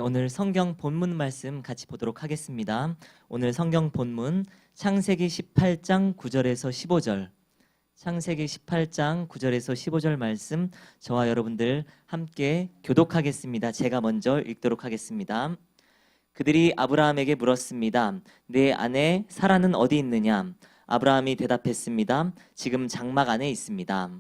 오늘 성경 본문 말씀 같이 보도록 하겠습니다. 오늘 성경 본문 창세기 18장 9절에서 15절, 창세기 18장 9절에서 15절 말씀 저와 여러분들 함께 교독하겠습니다. 제가 먼저 읽도록 하겠습니다. 그들이 아브라함에게 물었습니다. 내 아내 사라는 어디 있느냐? 아브라함이 대답했습니다. 지금 장막 안에 있습니다.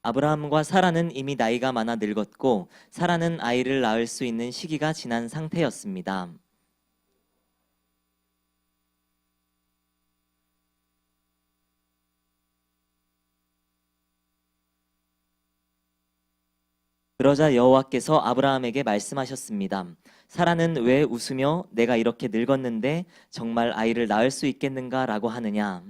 아브라함과 사라는 이미 나이가 많아 늙었고 사라는 아이를 낳을 수 있는 시기가 지난 상태였습니다. 그러자 여호와께서 아브라함에게 말씀하셨습니다. 사라는 왜 웃으며 내가 이렇게 늙었는데 정말 아이를 낳을 수 있겠는가 라고 하느냐?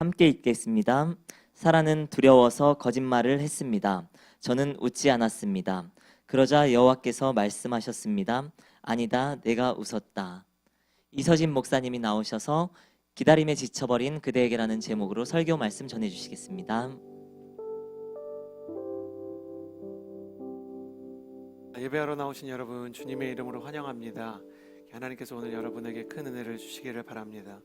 함께 읽겠습니다. 사라는 두려워서 거짓말을 했습니다. 저는 웃지 않았습니다. 그러자 여호와께서 말씀하셨습니다. 아니다, 내가 웃었다. 이서진 목사님이 나오셔서 기다림에 지쳐버린 그대에게라는 제목으로 설교 말씀 전해주시겠습니다. 예배하러 나오신 여러분 주님의 이름으로 환영합니다. 하나님께서 오늘 여러분에게 큰 은혜를 주시기를 바랍니다.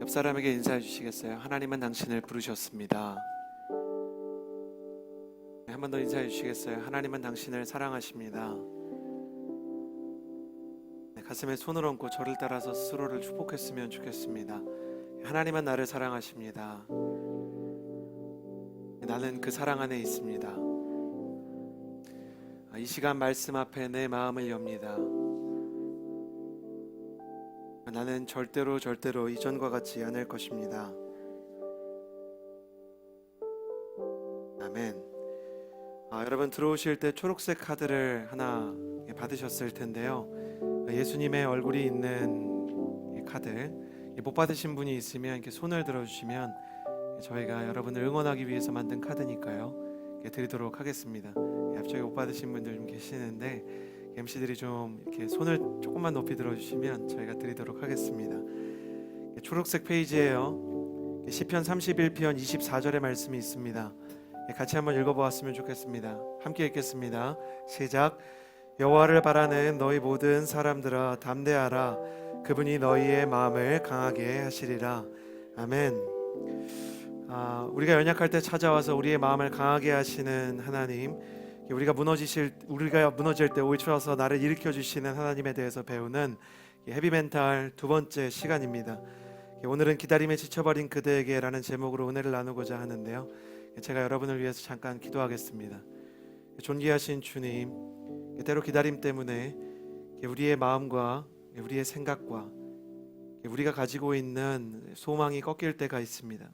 옆 사람에게 인사해 주시겠어요? 하나님은 당신을 부르셨습니다. 한 번 더 인사해 주시겠어요? 하나님은 당신을 사랑하십니다. 가슴에 손을 얹고 저를 따라서 스스로를 축복했으면 좋겠습니다. 하나님은 나를 사랑하십니다. 나는 그 사랑 안에 있습니다. 이 시간 말씀 앞에 내 마음을 엽니다. 나는 절대로 이전과 같지 않을 것입니다. 아멘. 여러분 들어오실 때 초록색 카드를 하나 받으셨을 텐데요. 예수님의 얼굴이 있는 카드, 못 받으신 분이 있으면 이렇게 손을 들어주시면 저희가 여러분을 응원하기 위해서 만든 카드니까요. 드리도록 하겠습니다. 앞쪽에 못 받으신 분들 좀 계시는데 MC들이 좀 이렇게 손을 조금만 높이 들어주시면 저희가 드리도록 하겠습니다. 초록색 페이지에요. 시편 31편 24절의 말씀이 있습니다. 같이 한번 읽어보았으면 좋겠습니다. 함께 읽겠습니다. 시작. 여호와를 바라는 너희 모든 사람들아 담대하라. 그분이 너희의 마음을 강하게 하시리라. 아멘. 우리가 연약할 때 찾아와서 우리의 마음을 강하게 하시는 하나님, 우리가 무너질 때 오셔서 나를 일으켜 주시는 하나님에 대해서 배우는 헤비멘탈 두 번째 시간입니다. 오늘은 기다림에 지쳐버린 그대에게라는 제목으로 은혜를 나누고자 하는데요. 제가 여러분을 위해서 잠깐 기도하겠습니다. 존귀하신 주님, 때로 기다림 때문에 우리의 마음과 우리의 생각과 우리가 가지고 있는 소망이 꺾일 때가 있습니다.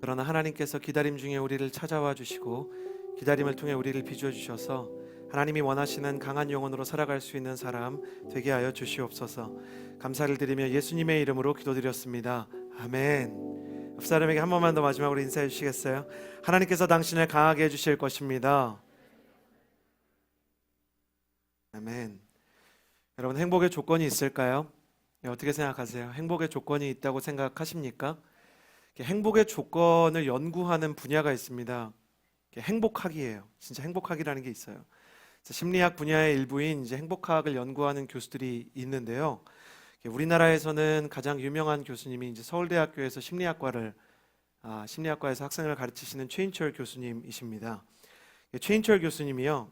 그러나 하나님께서 기다림 중에 우리를 찾아와 주시고 기다림을 통해 우리를 비추어 주셔서 하나님이 원하시는 강한 영혼으로 살아갈 수 있는 사람 되게 하여 주시옵소서. 감사를 드리며 예수님의 이름으로 기도드렸습니다. 아멘. 옆 사람에게 한 번만 더 마지막으로 인사해 주시겠어요? 하나님께서 당신을 강하게 해주실 것입니다. 아멘. 여러분, 행복의 조건이 있을까요? 어떻게 생각하세요? 행복의 조건이 있다고 생각하십니까? 행복의 조건을 연구하는 분야가 있습니다. 행복학이에요. 진짜 행복학이라는 게 있어요. 심리학 분야의 일부인 이제 행복학을 연구하는 교수들이 있는데요. 우리나라에서는 가장 유명한 교수님이 이제 서울대학교에서 심리학과에서 학생을 가르치시는 최인철 교수님이십니다. 최인철 교수님이요,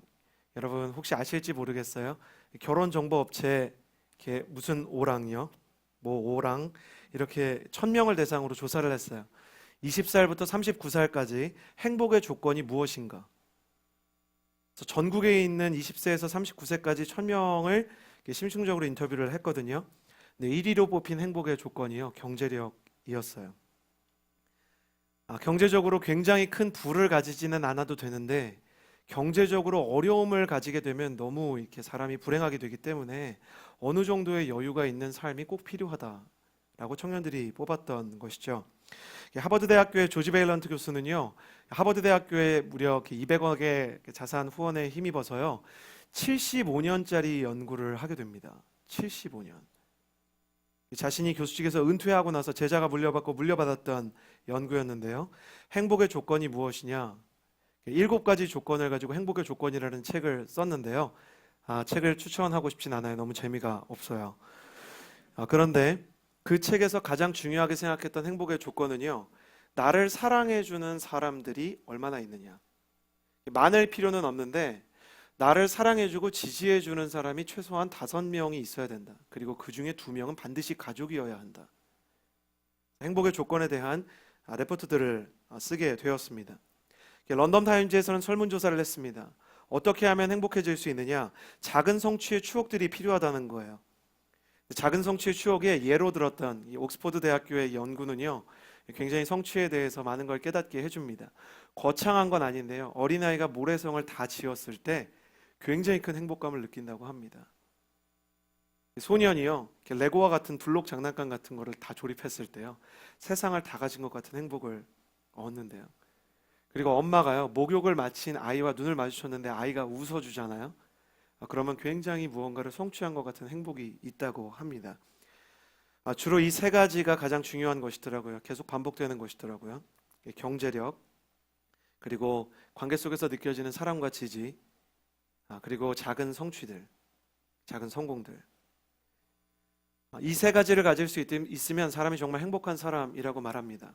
여러분 혹시 아실지 모르겠어요. 결혼정보업체 무슨 오랑요? 뭐 오랑 이렇게 1000명을 대상으로 조사를 했어요. 20살부터 39살까지 행복의 조건이 무엇인가? 그래서 전국에 있는 20세에서 39세까지 1000명을 심층적으로 인터뷰를 했거든요. 네, 1위로 뽑힌 행복의 조건이요, 경제력이었어요. 경제적으로 굉장히 큰 부를 가지지는 않아도 되는데 경제적으로 어려움을 가지게 되면 너무 이렇게 사람이 불행하게 되기 때문에 어느 정도의 여유가 있는 삶이 꼭 필요하다라고 청년들이 뽑았던 것이죠. 하버드 대학교의 조지 베일런트 교수는요, 하버드 대학교에 무려 200억의 자산 후원에 힘입어서요 75년짜리 연구를 하게 됩니다. 75년. 자신이 교수직에서 은퇴하고 나서 제자가 물려받았던 연구였는데요. 행복의 조건이 무엇이냐? 7가지 조건을 가지고 행복의 조건이라는 책을 썼는데요. 책을 추천하고 싶진 않아요. 너무 재미가 없어요. 그런데 그 책에서 가장 중요하게 생각했던 행복의 조건은요, 나를 사랑해주는 사람들이 얼마나 있느냐. 많을 필요는 없는데 나를 사랑해주고 지지해주는 사람이 최소한 5명이 있어야 된다. 그리고 그 중에 2명은 반드시 가족이어야 한다. 행복의 조건에 대한 레포트들을 쓰게 되었습니다. 런던 타임즈에서는 설문조사를 했습니다. 어떻게 하면 행복해질 수 있느냐? 작은 성취의 추억들이 필요하다는 거예요. 작은 성취의 추억에 예로 들었던 이 옥스퍼드 대학교의 연구는요, 굉장히 성취에 대해서 많은 걸 깨닫게 해줍니다. 거창한 건 아닌데요, 어린아이가 모래성을 다 지었을 때 굉장히 큰 행복감을 느낀다고 합니다. 소년이요, 레고와 같은 블록 장난감 같은 거를 다 조립했을 때요, 세상을 다 가진 것 같은 행복을 얻는데요. 그리고 엄마가요, 목욕을 마친 아이와 눈을 마주쳤는데 아이가 웃어주잖아요. 그러면 굉장히 무언가를 성취한 것 같은 행복이 있다고 합니다. 주로 이 3가지가 가장 중요한 것이더라고요. 계속 반복되는 것이더라고요. 경제력, 그리고 관계 속에서 느껴지는 사랑과 지지, 그리고 작은 성취들, 작은 성공들. 이 3가지를 가질 수 있으면 사람이 정말 행복한 사람이라고 말합니다.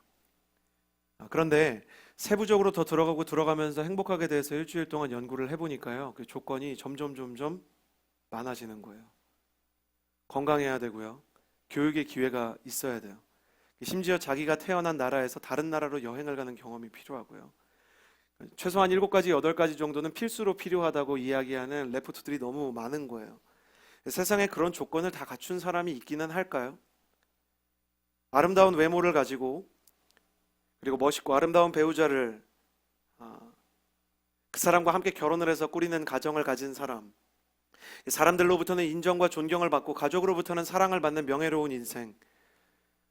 그런데 세부적으로 더 들어가면서 행복하게 대해서 일주일 동안 연구를 해보니까요, 그 조건이 점점 많아지는 거예요. 건강해야 되고요, 교육의 기회가 있어야 돼요. 심지어 자기가 태어난 나라에서 다른 나라로 여행을 가는 경험이 필요하고요. 최소한 7가지, 8가지 정도는 필수로 필요하다고 이야기하는 레포트들이 너무 많은 거예요. 세상에 그런 조건을 다 갖춘 사람이 있기는 할까요? 아름다운 외모를 가지고, 그리고 멋있고 아름다운 배우자를, 그 사람과 함께 결혼을 해서 꾸리는 가정을 가진 사람, 사람들로부터는 인정과 존경을 받고 가족으로부터는 사랑을 받는 명예로운 인생,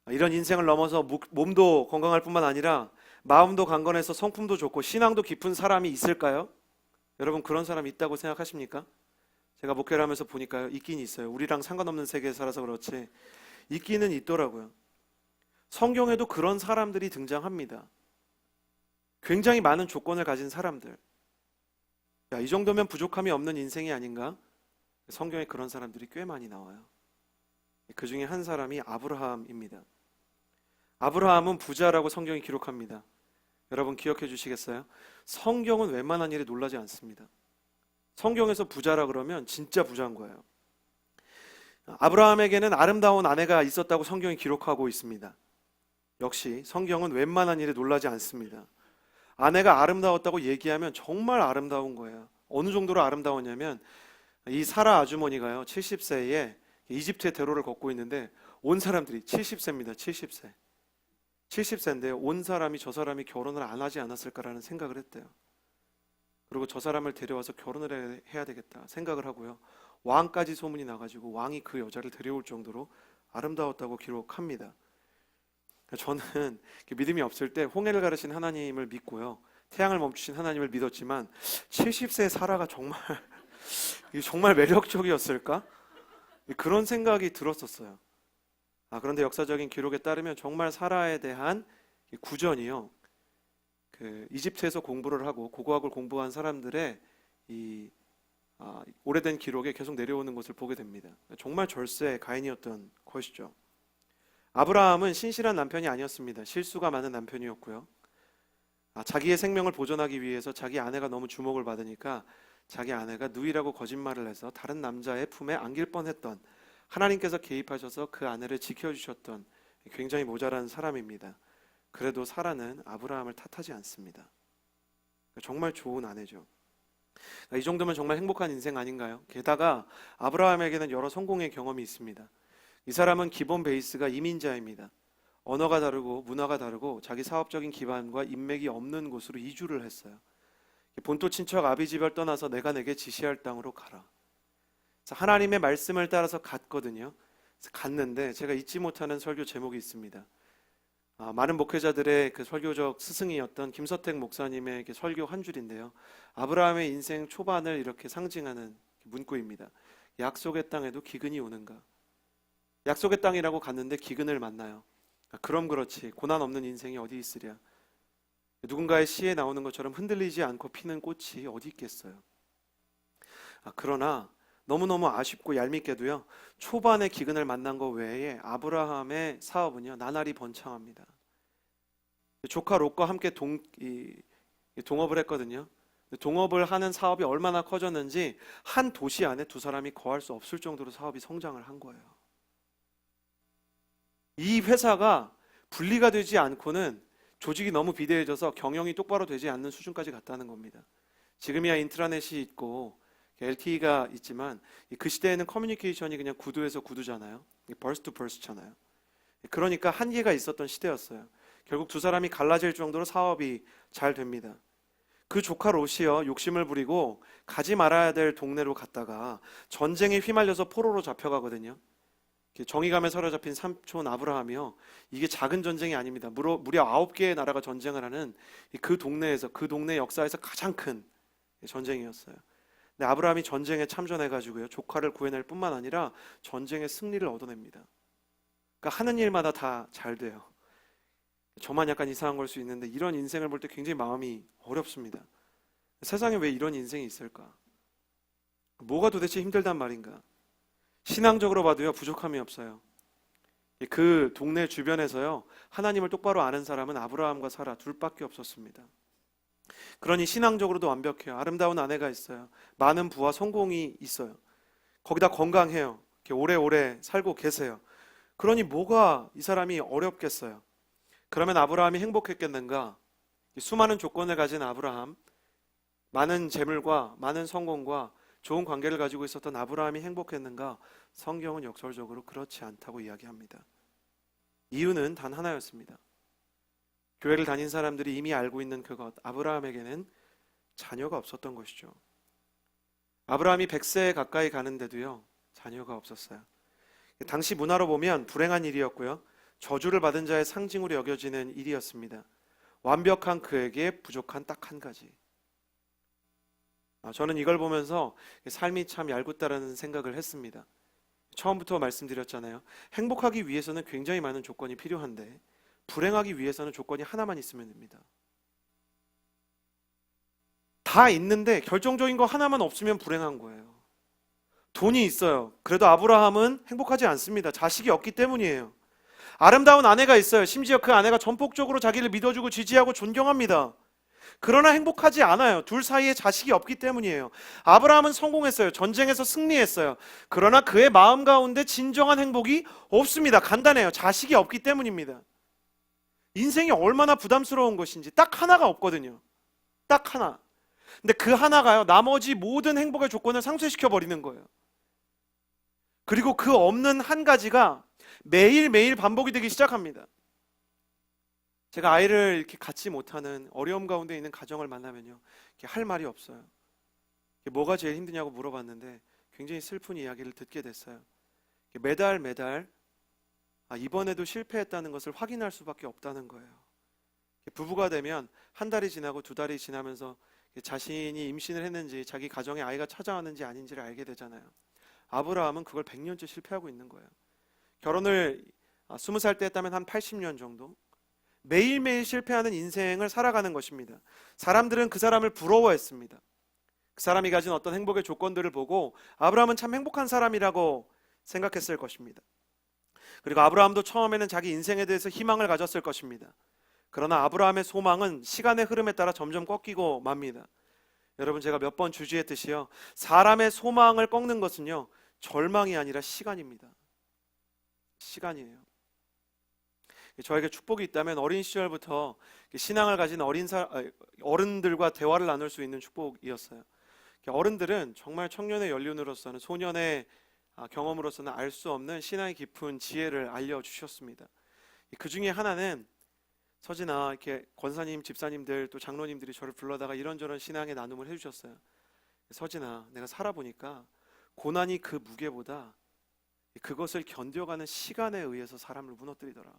이런 인생을 넘어서 몸도 건강할 뿐만 아니라 마음도 강건해서 성품도 좋고 신앙도 깊은 사람이 있을까요? 여러분, 그런 사람이 있다고 생각하십니까? 제가 목회를 하면서 보니까요, 있긴 있어요. 우리랑 상관없는 세계에 살아서 그렇지 있기는 있더라고요. 성경에도 그런 사람들이 등장합니다. 굉장히 많은 조건을 가진 사람들. 이 정도면 부족함이 없는 인생이 아닌가? 성경에 그런 사람들이 꽤 많이 나와요. 그 중에 한 사람이 아브라함입니다. 아브라함은 부자라고 성경이 기록합니다. 여러분 기억해 주시겠어요? 성경은 웬만한 일에 놀라지 않습니다. 성경에서 부자라 그러면 진짜 부자인 거예요. 아브라함에게는 아름다운 아내가 있었다고 성경이 기록하고 있습니다. 역시 성경은 웬만한 일에 놀라지 않습니다. 아내가 아름다웠다고 얘기하면 정말 아름다운 거예요. 어느 정도로 아름다웠냐면 이 사라 아주머니가요, 70세에 이집트의 대로를 걷고 있는데 온 사람들이 70세입니다. 70세. 70세인데 온 사람이 저 사람이 결혼을 안 하지 않았을까라는 생각을 했대요. 그리고 저 사람을 데려와서 결혼을 해야 되겠다 생각을 하고요, 왕까지 소문이 나가지고 왕이 그 여자를 데려올 정도로 아름다웠다고 기록합니다. 저는 믿음이 없을 때 홍해를 가르신 하나님을 믿고요, 태양을 멈추신 하나님을 믿었지만 70세 사라가 정말 매력적이었을까? 그런 생각이 들었었어요. 그런데 역사적인 기록에 따르면 정말 사라에 대한 구전이요, 그 이집트에서 공부를 하고 고고학을 공부한 사람들의 이 오래된 기록에 계속 내려오는 것을 보게 됩니다. 정말 절세 가인이었던 것이죠. 아브라함은 신실한 남편이 아니었습니다. 실수가 많은 남편이었고요. 자기의 생명을 보존하기 위해서 자기 아내가 너무 주목을 받으니까 자기 아내가 누이라고 거짓말을 해서 다른 남자의 품에 안길 뻔했던 하나님께서 개입하셔서 그 아내를 지켜주셨던 굉장히 모자란 사람입니다. 그래도 사라는 아브라함을 탓하지 않습니다. 정말 좋은 아내죠. 이 정도면 정말 행복한 인생 아닌가요? 게다가 아브라함에게는 여러 성공의 경험이 있습니다. 이 사람은 기본 베이스가 이민자입니다. 언어가 다르고 문화가 다르고 자기 사업적인 기반과 인맥이 없는 곳으로 이주를 했어요. 본토 친척 아비집을 떠나서 내가 내게 지시할 땅으로 가라. 하나님의 말씀을 따라서 갔거든요. 갔는데 제가 잊지 못하는 설교 제목이 있습니다. 많은 목회자들의 그 설교적 스승이었던 김서택 목사님의 설교 한 줄인데요. 아브라함의 인생 초반을 이렇게 상징하는 문구입니다. 약속의 땅에도 기근이 오는가? 약속의 땅이라고 갔는데 기근을 만나요. 그럼 그렇지 고난 없는 인생이 어디 있으랴. 누군가의 시에 나오는 것처럼 흔들리지 않고 피는 꽃이 어디 있겠어요. 그러나 너무너무 아쉽고 얄밉게도요, 초반에 기근을 만난 것 외에 아브라함의 사업은요 나날이 번창합니다. 조카 롯과 함께 동업을 했거든요. 동업을 하는 사업이 얼마나 커졌는지 한 도시 안에 두 사람이 거할 수 없을 정도로 사업이 성장을 한 거예요. 이 회사가 분리가 되지 않고는 조직이 너무 비대해져서 경영이 똑바로 되지 않는 수준까지 갔다는 겁니다. 지금이야 인트라넷이 있고 LTE가 있지만 그 시대에는 커뮤니케이션이 그냥 구두에서 구두잖아요. 버스 투 버스잖아요. 그러니까 한계가 있었던 시대였어요. 결국 두 사람이 갈라질 정도로 사업이 잘 됩니다. 그 조카 롯이요 욕심을 부리고 가지 말아야 될 동네로 갔다가 전쟁에 휘말려서 포로로 잡혀가거든요. 정의감에 사로잡힌 삼촌 아브라함이요, 이게 작은 전쟁이 아닙니다. 무려 9개의 나라가 전쟁을 하는 그 동네에서, 그 동네 역사에서 가장 큰 전쟁이었어요. 근데 아브라함이 전쟁에 참전해가지고요 조카를 구해낼 뿐만 아니라 전쟁의 승리를 얻어냅니다. 그러니까 하는 일마다 다 잘 돼요. 저만 약간 이상한 걸 수 있는데 이런 인생을 볼 때 굉장히 마음이 어렵습니다. 세상에 왜 이런 인생이 있을까? 뭐가 도대체 힘들단 말인가? 신앙적으로 봐도요 부족함이 없어요. 그 동네 주변에서요 하나님을 똑바로 아는 사람은 아브라함과 사라 둘밖에 없었습니다. 그러니 신앙적으로도 완벽해요. 아름다운 아내가 있어요. 많은 부와 성공이 있어요. 거기다 건강해요. 이렇게 오래오래 살고 계세요. 그러니 뭐가 이 사람이 어렵겠어요. 그러면 아브라함이 행복했겠는가? 수많은 조건을 가진 아브라함, 많은 재물과 많은 성공과 좋은 관계를 가지고 있었던 아브라함이 행복했는가? 성경은 역설적으로 그렇지 않다고 이야기합니다. 이유는 단 하나였습니다. 교회를 다닌 사람들이 이미 알고 있는 그것, 아브라함에게는 자녀가 없었던 것이죠. 아브라함이 100세에 가까이 가는데도요 자녀가 없었어요. 당시 문화로 보면 불행한 일이었고요, 저주를 받은 자의 상징으로 여겨지는 일이었습니다. 완벽한 그에게 부족한 딱 한 가지. 저는 이걸 보면서 삶이 참 얄궂다라는 생각을 했습니다. 처음부터 말씀드렸잖아요. 행복하기 위해서는 굉장히 많은 조건이 필요한데 불행하기 위해서는 조건이 하나만 있으면 됩니다. 다 있는데 결정적인 거 하나만 없으면 불행한 거예요. 돈이 있어요. 그래도 아브라함은 행복하지 않습니다. 자식이 없기 때문이에요. 아름다운 아내가 있어요. 심지어 그 아내가 전폭적으로 자기를 믿어주고 지지하고 존경합니다. 그러나 행복하지 않아요. 둘 사이에 자식이 없기 때문이에요. 아브라함은 성공했어요. 전쟁에서 승리했어요. 그러나 그의 마음 가운데 진정한 행복이 없습니다. 간단해요. 자식이 없기 때문입니다. 인생이 얼마나 부담스러운 것인지 딱 하나가 없거든요. 딱 하나. 근데 그 하나가요 나머지 모든 행복의 조건을 상쇄시켜 버리는 거예요. 그리고 그 없는 한 가지가 매일매일 반복이 되기 시작합니다. 제가 아이를 이렇게 갖지 못하는 어려움 가운데 있는 가정을 만나면요 할 말이 없어요. 뭐가 제일 힘드냐고 물어봤는데 굉장히 슬픈 이야기를 듣게 됐어요. 매달 이번에도 실패했다는 것을 확인할 수밖에 없다는 거예요. 부부가 되면 한 달이 지나고 두 달이 지나면서 자신이 임신을 했는지 자기 가정에 아이가 찾아왔는지 아닌지를 알게 되잖아요. 아브라함은 그걸 100년째 실패하고 있는 거예요. 결혼을 20살 때 했다면 한 80년 정도 매일매일 실패하는 인생을 살아가는 것입니다. 사람들은 그 사람을 부러워했습니다. 그 사람이 가진 어떤 행복의 조건들을 보고 아브라함은 참 행복한 사람이라고 생각했을 것입니다. 그리고 아브라함도 처음에는 자기 인생에 대해서 희망을 가졌을 것입니다. 그러나 아브라함의 소망은 시간의 흐름에 따라 점점 꺾이고 맙니다. 여러분 제가 몇 번 주지했듯이요 사람의 소망을 꺾는 것은요 절망이 아니라 시간입니다. 시간이에요. 저에게 축복이 있다면 어린 시절부터 신앙을 가진 어른들과 대화를 나눌 수 있는 축복이었어요. 어른들은 정말 청년의 연륜으로서는, 소년의 경험으로서는 알 수 없는 신앙의 깊은 지혜를 알려주셨습니다. 그 중에 하나는 서진아, 이렇게 권사님, 집사님들 또 장로님들이 저를 불러다가 이런저런 신앙의 나눔을 해주셨어요. 서진아, 내가 살아보니까 고난이 그 무게보다 그것을 견뎌가는 시간에 의해서 사람을 무너뜨리더라.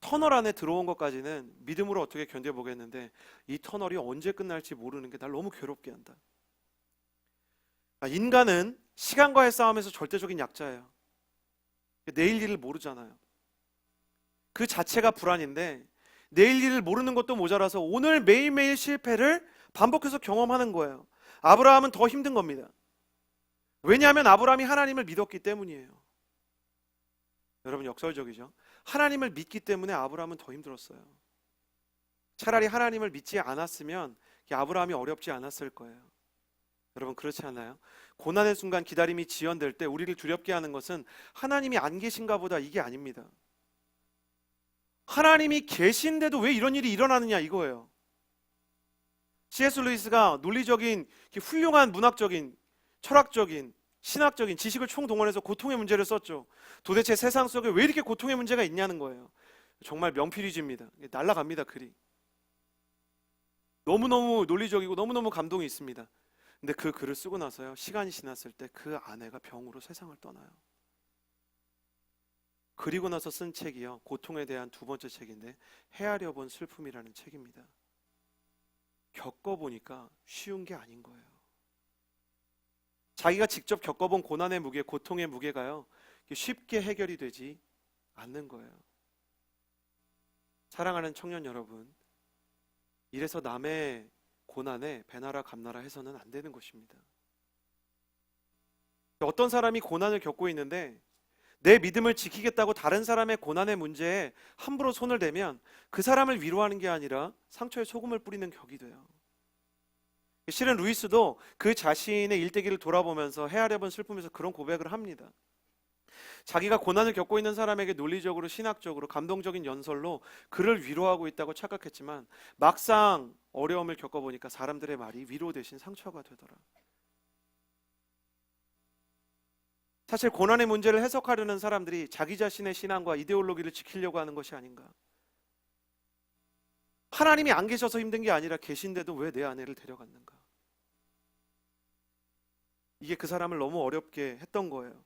터널 안에 들어온 것까지는 믿음으로 어떻게 견뎌보겠는데 이 터널이 언제 끝날지 모르는 게 날 너무 괴롭게 한다. 인간은 시간과의 싸움에서 절대적인 약자예요. 내일 일을 모르잖아요. 그 자체가 불안인데 내일 일을 모르는 것도 모자라서 오늘 매일매일 실패를 반복해서 경험하는 거예요. 아브라함은 더 힘든 겁니다. 왜냐하면 아브라함이 하나님을 믿었기 때문이에요. 여러분, 역설적이죠. 하나님을 믿기 때문에 아브라함은 더 힘들었어요. 차라리 하나님을 믿지 않았으면 아브라함이 어렵지 않았을 거예요. 여러분, 그렇지 않아요? 고난의 순간 기다림이 지연될 때 우리를 두렵게 하는 것은 하나님이 안 계신가 보다, 이게 아닙니다. 하나님이 계신데도 왜 이런 일이 일어나느냐, 이거예요. C.S. 루이스가 논리적인, 훌륭한 문학적인, 철학적인, 신학적인 지식을 총동원해서 고통의 문제를 썼죠. 도대체 세상 속에 왜 이렇게 고통의 문제가 있냐는 거예요. 정말 명필이집니다. 날아갑니다, 글이. 너무너무 논리적이고 너무너무 감동이 있습니다. 근데 그 글을 쓰고 나서요, 시간이 지났을 때 그 아내가 병으로 세상을 떠나요. 그리고 나서 쓴 책이요, 고통에 대한 두 번째 책인데 헤아려 본 슬픔이라는 책입니다. 겪어보니까 쉬운 게 아닌 거예요. 자기가 직접 겪어본 고난의 무게, 고통의 무게가요, 쉽게 해결이 되지 않는 거예요. 사랑하는 청년 여러분, 이래서 남의 고난에 배나라 감나라 해서는 안 되는 것입니다. 어떤 사람이 고난을 겪고 있는데 내 믿음을 지키겠다고 다른 사람의 고난의 문제에 함부로 손을 대면 그 사람을 위로하는 게 아니라 상처에 소금을 뿌리는 격이 돼요. 실은 루이스도 그 자신의 일대기를 돌아보면서 헤아려 본 슬픔에서 그런 고백을 합니다. 자기가 고난을 겪고 있는 사람에게 논리적으로, 신학적으로, 감동적인 연설로 그를 위로하고 있다고 착각했지만 막상 어려움을 겪어보니까 사람들의 말이 위로 대신 상처가 되더라. 사실 고난의 문제를 해석하려는 사람들이 자기 자신의 신앙과 이데올로기를 지키려고 하는 것이 아닌가. 하나님이 안 계셔서 힘든 게 아니라 계신데도 왜 내 아내를 데려갔는가. 이게 그 사람을 너무 어렵게 했던 거예요.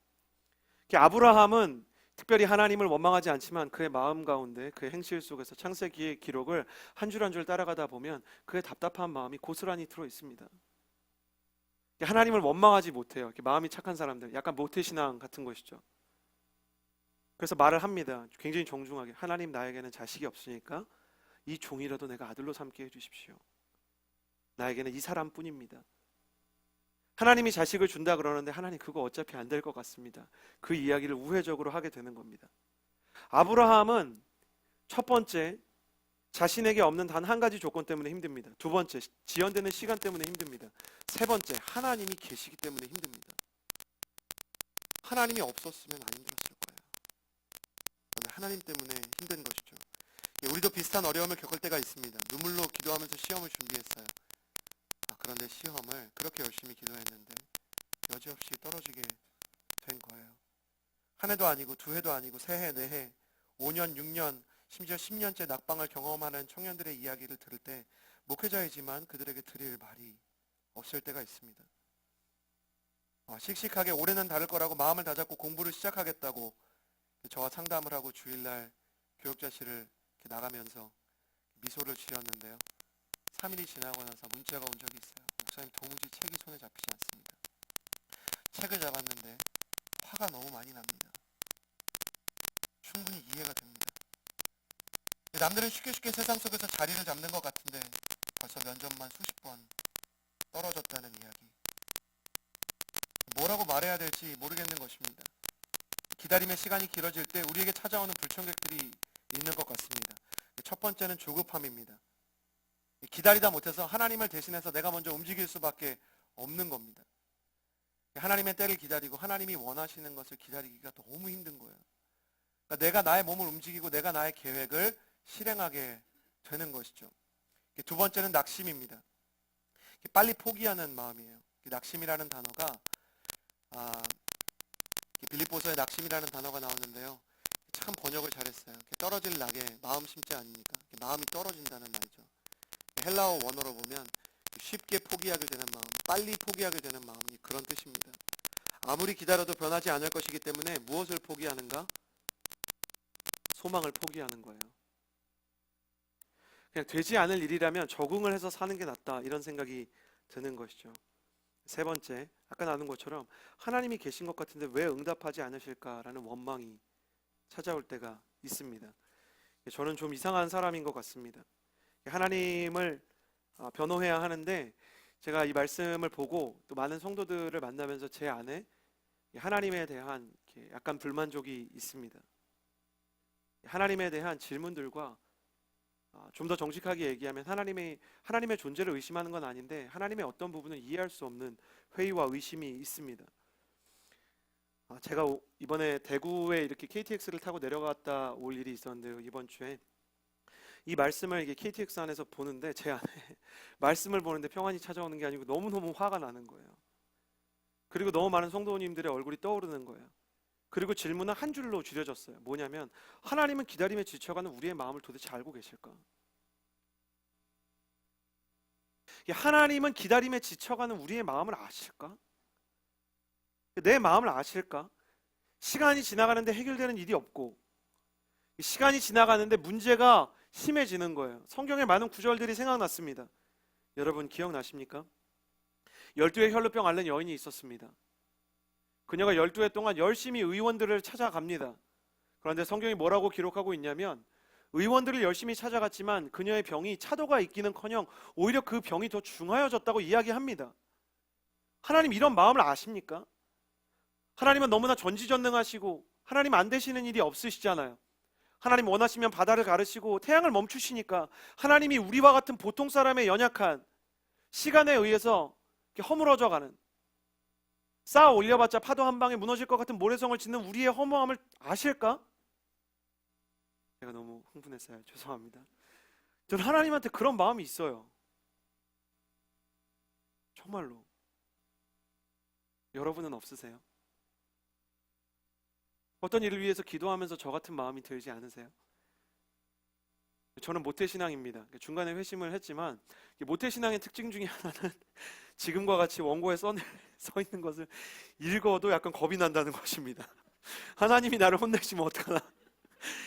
아브라함은 특별히 하나님을 원망하지 않지만 그의 마음 가운데, 그의 행실 속에서 창세기의 기록을 한 줄 한 줄 따라가다 보면 그의 답답한 마음이 고스란히 들어 있습니다. 하나님을 원망하지 못해요. 마음이 착한 사람들, 약간 모태신앙 같은 것이죠. 그래서 말을 합니다. 굉장히 정중하게. 하나님, 나에게는 자식이 없으니까 이 종이라도 내가 아들로 삼게 해주십시오. 나에게는 이 사람뿐입니다. 하나님이 자식을 준다 그러는데 하나님, 그거 어차피 안 될 것 같습니다. 그 이야기를 우회적으로 하게 되는 겁니다. 아브라함은 첫 번째, 자신에게 없는 단 한 가지 조건 때문에 힘듭니다. 두 번째, 지연되는 시간 때문에 힘듭니다. 세 번째, 하나님이 계시기 때문에 힘듭니다. 하나님이 없었으면 안 힘들었을 거예요. 오늘 하나님 때문에 힘든 것이죠. 우리도 비슷한 어려움을 겪을 때가 있습니다. 눈물로 기도하면서 시험을 준비했어요. 그런데 시험을 그렇게 열심히 기도했는데 여지없이 떨어지게 된 거예요. 한 해도 아니고 두 해도 아니고 세 해, 네 해, 5년, 6년, 심지어 10년째 낙방을 경험하는 청년들의 이야기를 들을 때 목회자이지만 그들에게 드릴 말이 없을 때가 있습니다. 씩씩하게 올해는 다를 거라고 마음을 다잡고 공부를 시작하겠다고 저와 상담을 하고 주일날 교육자실을 나가면서 미소를 지었는데요. 3일이 지나고 나서 문자가 온 적이 있어요. 목사님, 도무지 책이 손에 잡히지 않습니다. 책을 잡았는데 화가 너무 많이 납니다. 충분히 이해가 됩니다. 남들은 쉽게 세상 속에서 자리를 잡는 것 같은데 벌써 면접만 수십 번 떨어졌다는 이야기. 뭐라고 말해야 될지 모르겠는 것입니다. 기다림의 시간이 길어질 때 우리에게 찾아오는 불청객들이 있는 것 같습니다. 첫 번째는 조급함입니다. 기다리다 못해서 하나님을 대신해서 내가 먼저 움직일 수밖에 없는 겁니다. 하나님의 때를 기다리고 하나님이 원하시는 것을 기다리기가 너무 힘든 거예요. 그러니까 내가 나의 몸을 움직이고 내가 나의 계획을 실행하게 되는 것이죠. 두 번째는 낙심입니다. 빨리 포기하는 마음이에요. 낙심이라는 단어가 빌립보서에 낙심이라는 단어가 나오는데요. 참 번역을 잘했어요. 떨어질 낙에 마음 심지 않으니까 마음이 떨어진다는 말이죠. 헬라어 원어로 보면 쉽게 포기하게 되는 마음, 빨리 포기하게 되는 마음이 그런 뜻입니다. 아무리 기다려도 변하지 않을 것이기 때문에 무엇을 포기하는가? 소망을 포기하는 거예요. 그냥 되지 않을 일이라면 적응을 해서 사는 게 낫다, 이런 생각이 드는 것이죠. 세 번째, 아까 나눈 것처럼 하나님이 계신 것 같은데 왜 응답하지 않으실까라는 원망이 찾아올 때가 있습니다. 저는 좀 이상한 사람인 것 같습니다. 하나님을 변호해야 하는데 제가 이 말씀을 보고 또 많은 성도들을 만나면서 제 안에 하나님에 대한 약간 불만족이 있습니다. 하나님에 대한 질문들과 좀 더 정직하게 얘기하면 하나님의 존재를 의심하는 건 아닌데 하나님의 어떤 부분을 이해할 수 없는 회의와 의심이 있습니다. 제가 이번에 대구에 이렇게 KTX를 타고 내려갔다 올 일이 있었는데요. 이번 주에 이 말씀을 이게 KTX 안에서 보는데 제 안에 말씀을 보는데 평안이 찾아오는 게 아니고 너무너무 화가 나는 거예요. 그리고 너무 많은 성도님들의 얼굴이 떠오르는 거예요. 그리고 질문은 한 줄로 줄여졌어요. 뭐냐면 하나님은 기다림에 지쳐가는 우리의 마음을 도대체 알고 계실까? 하나님은 기다림에 지쳐가는 우리의 마음을 아실까? 내 마음을 아실까? 시간이 지나가는데 해결되는 일이 없고 시간이 지나가는데 문제가 심해지는 거예요. 성경의 많은 구절들이 생각났습니다. 여러분 기억나십니까? 12의 혈루병 앓는 여인이 있었습니다. 그녀가 12해 동안 열심히 의원들을 찾아갑니다. 그런데 성경이 뭐라고 기록하고 있냐면 의원들을 열심히 찾아갔지만 그녀의 병이 차도가 있기는커녕 오히려 그 병이 더 중하여졌다고 이야기합니다. 하나님 이런 마음을 아십니까? 하나님은 너무나 전지전능하시고 하나님 안 되시는 일이 없으시잖아요. 하나님 원하시면 바다를 가르시고 태양을 멈추시니까 하나님이 우리와 같은 보통 사람의 연약한 시간에 의해서 허물어져가는 쌓아 올려봤자 파도 한 방에 무너질 것 같은 모래성을 짓는 우리의 허무함을 아실까? 제가 너무 흥분했어요. 죄송합니다. 저는 하나님한테 그런 마음이 있어요. 정말로. 여러분은 없으세요? 어떤 일을 위해서 기도하면서 저 같은 마음이 들지 않으세요? 저는 모태신앙입니다. 중간에 회심을 했지만 모태신앙의 특징 중에 하나는 지금과 같이 원고에 써 있는 것을 읽어도 약간 겁이 난다는 것입니다. 하나님이 나를 혼내시면 어떡하나,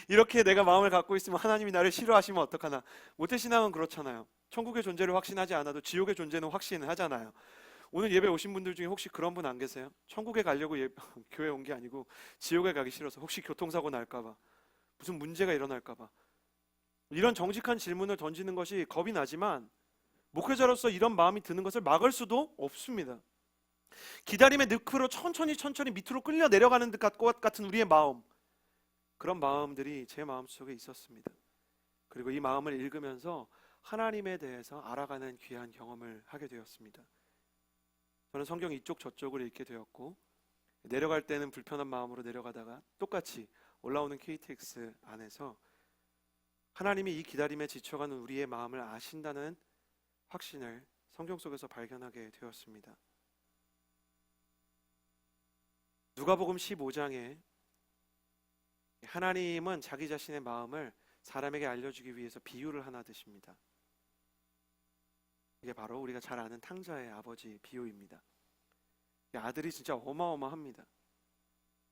이렇게 내가 마음을 갖고 있으면 하나님이 나를 싫어하시면 어떡하나. 모태신앙은 그렇잖아요. 천국의 존재를 확신하지 않아도 지옥의 존재는 확신을 하잖아요. 오늘 예배 오신 분들 중에 혹시 그런 분 안 계세요? 천국에 가려고 교회 온 게 아니고 지옥에 가기 싫어서 혹시 교통사고 날까봐, 무슨 문제가 일어날까봐, 이런 정직한 질문을 던지는 것이 겁이 나지만 목회자로서 이런 마음이 드는 것을 막을 수도 없습니다. 기다림의 늪으로 천천히 밑으로 끌려 내려가는 것 같은 우리의 마음, 그런 마음들이 제 마음속에 있었습니다. 그리고 이 마음을 읽으면서 하나님에 대해서 알아가는 귀한 경험을 하게 되었습니다. 저는 성경 이쪽 저쪽을 읽게 되었고 내려갈 때는 불편한 마음으로 내려가다가 똑같이 올라오는 KTX 안에서 하나님이 이 기다림에 지쳐가는 우리의 마음을 아신다는 확신을 성경 속에서 발견하게 되었습니다. 누가복음 15장에 하나님은 자기 자신의 마음을 사람에게 알려주기 위해서 비유를 하나 드십니다. 이게 바로 우리가 잘 아는 탕자의 아버지 비유입니다. 아들이 진짜 어마어마합니다.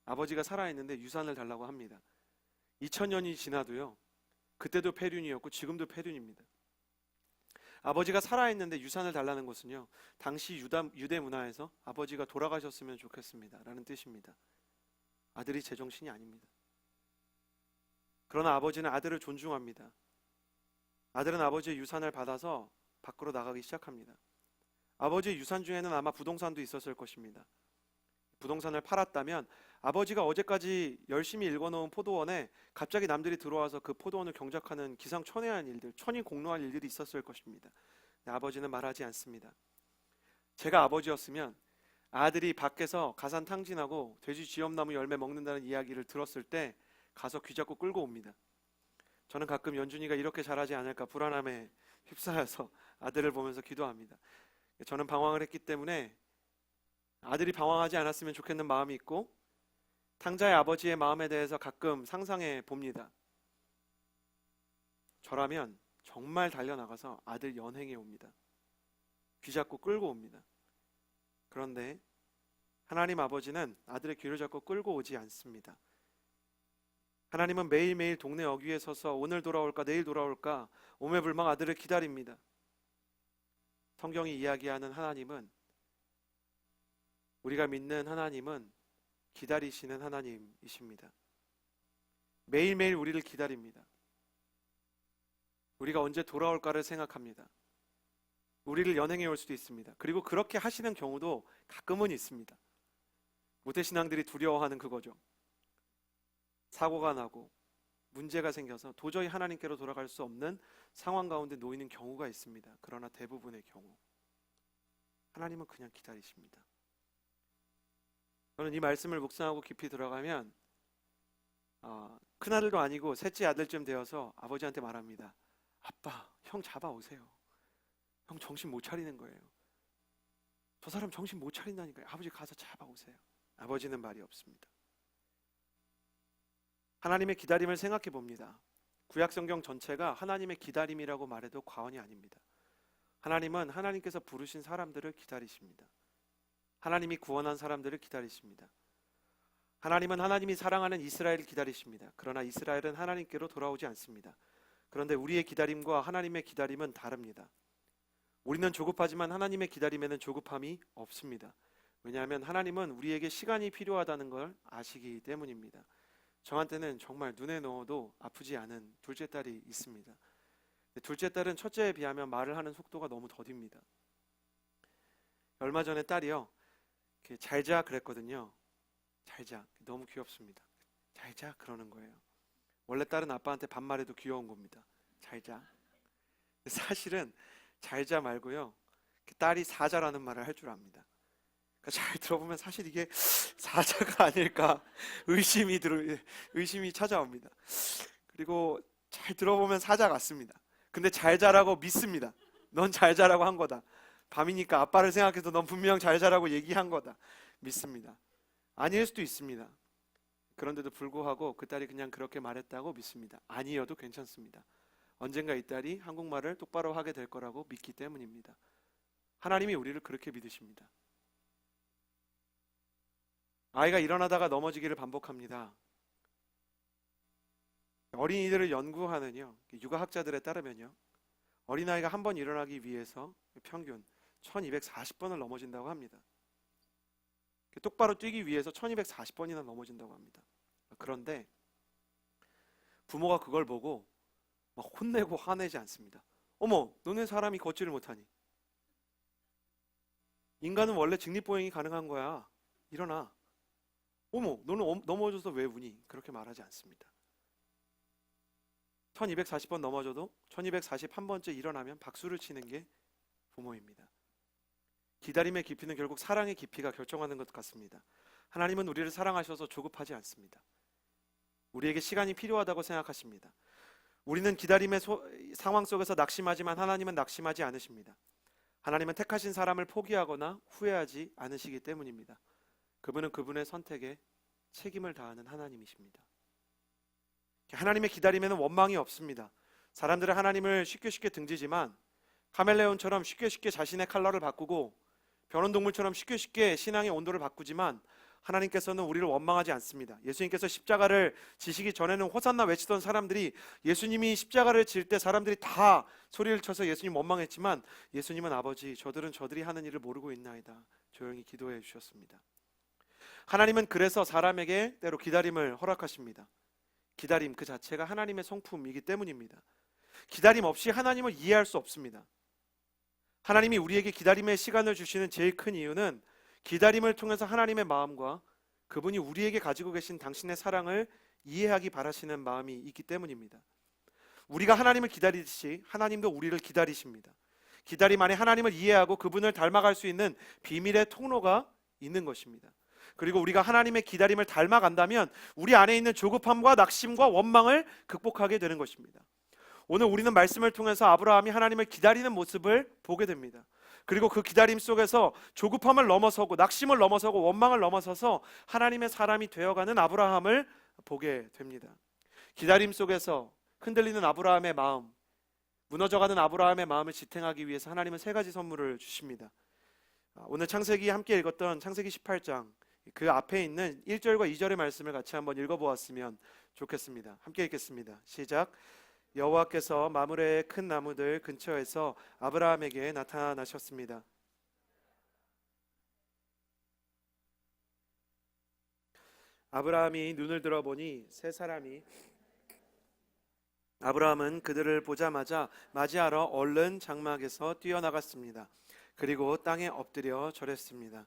아버지가 살아있는데 유산을 달라고 합니다. 2000년이 지나도요, 그때도 폐륜이었고 지금도 폐륜입니다. 아버지가 살아있는데 유산을 달라는 것은요, 당시 유대 문화에서 아버지가 돌아가셨으면 좋겠습니다 라는 뜻입니다. 아들이 제정신이 아닙니다. 그러나 아버지는 아들을 존중합니다. 아들은 아버지의 유산을 받아서 밖으로 나가기 시작합니다. 아버지의 유산 중에는 아마 부동산도 있었을 것입니다. 부동산을 팔았다면 아버지가 어제까지 열심히 읽어놓은 포도원에 갑자기 남들이 들어와서 그 포도원을 경작하는 기상천외한 일들, 천인공노할 일들이 있었을 것입니다. 아버지는 말하지 않습니다. 제가 아버지였으면 아들이 밖에서 가산 탕진하고 돼지 쥐엄나무 열매 먹는다는 이야기를 들었을 때 가서 귀잡고 끌고 옵니다. 저는 가끔 연준이가 이렇게 잘하지 않을까 불안함에 휩싸여서 아들을 보면서 기도합니다. 저는 방황을 했기 때문에 아들이 방황하지 않았으면 좋겠는 마음이 있고, 탕자의 아버지의 마음에 대해서 가끔 상상해 봅니다. 저라면 정말 달려나가서 아들 연행해 옵니다. 귀잡고 끌고 옵니다. 그런데 하나님 아버지는 아들의 귀를 잡고 끌고 오지 않습니다. 하나님은 매일매일 동네 어귀에 서서 오늘 돌아올까 내일 돌아올까 오매불망 아들을 기다립니다. 성경이 이야기하는 하나님은, 우리가 믿는 하나님은 기다리시는 하나님이십니다. 매일매일 우리를 기다립니다. 우리가 언제 돌아올까를 생각합니다. 우리를 연행해 올 수도 있습니다. 그리고 그렇게 하시는 경우도 가끔은 있습니다. 모태신앙들이 두려워하는 그거죠. 사고가 나고 문제가 생겨서 도저히 하나님께로 돌아갈 수 없는 상황 가운데 놓이는 경우가 있습니다. 그러나 대부분의 경우 하나님은 그냥 기다리십니다. 저는 이 말씀을 묵상하고 깊이 들어가면 큰아들도 아니고 셋째 아들쯤 되어서 아버지한테 말합니다. 아빠, 형 잡아오세요. 형 정신 못 차리는 거예요. 저 사람 정신 못 차린다니까요. 아버지 가서 잡아오세요. 아버지는 말이 없습니다. 하나님의 기다림을 생각해 봅니다. 구약성경 전체가 하나님의 기다림이라고 말해도 과언이 아닙니다. 하나님은 하나님께서 부르신 사람들을 기다리십니다. 하나님이 구원한 사람들을 기다리십니다. 하나님은 하나님이 사랑하는 이스라엘을 기다리십니다. 그러나 이스라엘은 하나님께로 돌아오지 않습니다. 그런데 우리의 기다림과 하나님의 기다림은 다릅니다. 우리는 조급하지만 하나님의 기다림에는 조급함이 없습니다. 왜냐하면 하나님은 우리에게 시간이 필요하다는 걸 아시기 때문입니다. 저한테는 정말 눈에 넣어도 아프지 않은 둘째 딸이 있습니다. 둘째 딸은 첫째에 비하면 말을 하는 속도가 너무 더딥니다. 얼마 전에 딸이요, 잘자 그랬거든요. 잘자, 너무 귀엽습니다. 잘자 그러는 거예요. 원래 딸은 아빠한테 반말해도 귀여운 겁니다. 잘자. 사실은 잘자 말고요, 딸이 사자라는 말을 할 줄 압니다. 그러니까 잘 들어보면 사실 이게 사자가 아닐까 의심이 찾아옵니다. 그리고 잘 들어보면 사자 같습니다. 근데 잘 자라고 믿습니다. 넌 잘 자라고 한 거다. 밤이니까 아빠를 생각해서 넌 분명 잘 자라고 얘기한 거다. 믿습니다. 아닐 수도 있습니다. 그런데도 불구하고 그 딸이 그냥 그렇게 말했다고 믿습니다. 아니어도 괜찮습니다. 언젠가 이 딸이 한국말을 똑바로 하게 될 거라고 믿기 때문입니다. 하나님이 우리를 그렇게 믿으십니다. 아이가 일어나다가 넘어지기를 반복합니다. 어린이들을 연구하는 육아학자들에 따르면요, 어린아이가 한 번 일어나기 위해서 평균 1240번을 넘어진다고 합니다. 똑바로 뛰기 위해서 1240번이나 넘어진다고 합니다. 그런데 부모가 그걸 보고 막 혼내고 화내지 않습니다. 어머, 너네 사람이 걷지를 못하니? 인간은 원래 직립보행이 가능한 거야. 일어나. 어머, 너는 넘어져서 왜 우니? 그렇게 말하지 않습니다. 1240번 넘어져도 1241번째 일어나면 박수를 치는 게 부모입니다. 기다림의 깊이는 결국 사랑의 깊이가 결정하는 것 같습니다. 하나님은 우리를 사랑하셔서 조급하지 않습니다. 우리에게 시간이 필요하다고 생각하십니다. 우리는 기다림의 상황 속에서 낙심하지만 하나님은 낙심하지 않으십니다. 하나님은 택하신 사람을 포기하거나 후회하지 않으시기 때문입니다. 그분은 그분의 선택에 책임을 다하는 하나님이십니다. 하나님의 기다림에는 원망이 없습니다. 사람들은 하나님을 쉽게 등지지만 카멜레온처럼 쉽게 자신의 컬러를 바꾸고 변온동물처럼 쉽게 신앙의 온도를 바꾸지만 하나님께서는 우리를 원망하지 않습니다. 예수님께서 십자가를 지시기 전에는 호산나 외치던 사람들이 예수님이 십자가를 질 때 사람들이 다 소리를 쳐서 예수님 원망했지만 예수님은 아버지, 저들은 저들이 하는 일을 모르고 있나이다, 조용히 기도해 주셨습니다. 하나님은 그래서 사람에게 때로 기다림을 허락하십니다. 기다림 그 자체가 하나님의 성품이기 때문입니다. 기다림 없이 하나님을 이해할 수 없습니다. 하나님이 우리에게 기다림의 시간을 주시는 제일 큰 이유는 기다림을 통해서 하나님의 마음과 그분이 우리에게 가지고 계신 당신의 사랑을 이해하기 바라시는 마음이 있기 때문입니다. 우리가 하나님을 기다리듯이 하나님도 우리를 기다리십니다. 기다림 안에 하나님을 이해하고 그분을 닮아갈 수 있는 비밀의 통로가 있는 것입니다. 그리고 우리가 하나님의 기다림을 닮아간다면 우리 안에 있는 조급함과 낙심과 원망을 극복하게 되는 것입니다. 오늘 우리는 말씀을 통해서 아브라함이 하나님을 기다리는 모습을 보게 됩니다. 그리고 그 기다림 속에서 조급함을 넘어서고 낙심을 넘어서고 원망을 넘어서서 하나님의 사람이 되어가는 아브라함을 보게 됩니다. 기다림 속에서 흔들리는 아브라함의 마음, 무너져가는 아브라함의 마음을 지탱하기 위해서 하나님은 세 가지 선물을 주십니다. 오늘 창세기 함께 읽었던 창세기 18장 그 앞에 있는 1절과 2절의 말씀을 같이 한번 읽어보았으면 좋겠습니다. 함께 읽겠습니다. 시작. 여호와께서 마므레의 큰 나무들 근처에서 아브라함에게 나타나셨습니다. 아브라함이 눈을 들어보니 세 사람이 아브라함은 그들을 보자마자 맞이하러 얼른 장막에서 뛰어나갔습니다. 그리고 땅에 엎드려 절했습니다.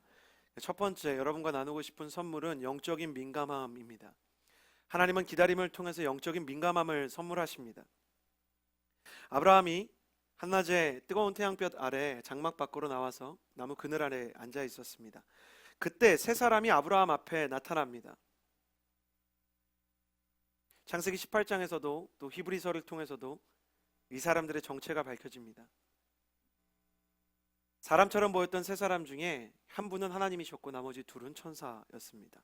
첫 번째 여러분과 나누고 싶은 선물은 영적인 민감함입니다. 하나님은 기다림을 통해서 영적인 민감함을 선물하십니다. 아브라함이 한낮에 뜨거운 태양볕 아래 장막 밖으로 나와서 나무 그늘 아래 앉아 있었습니다. 그때 세 사람이 아브라함 앞에 나타납니다. 창세기 18장에서도 또 히브리서를 통해서도 이 사람들의 정체가 밝혀집니다. 사람처럼 보였던 세 사람 중에 한 분은 하나님이셨고 나머지 둘은 천사였습니다.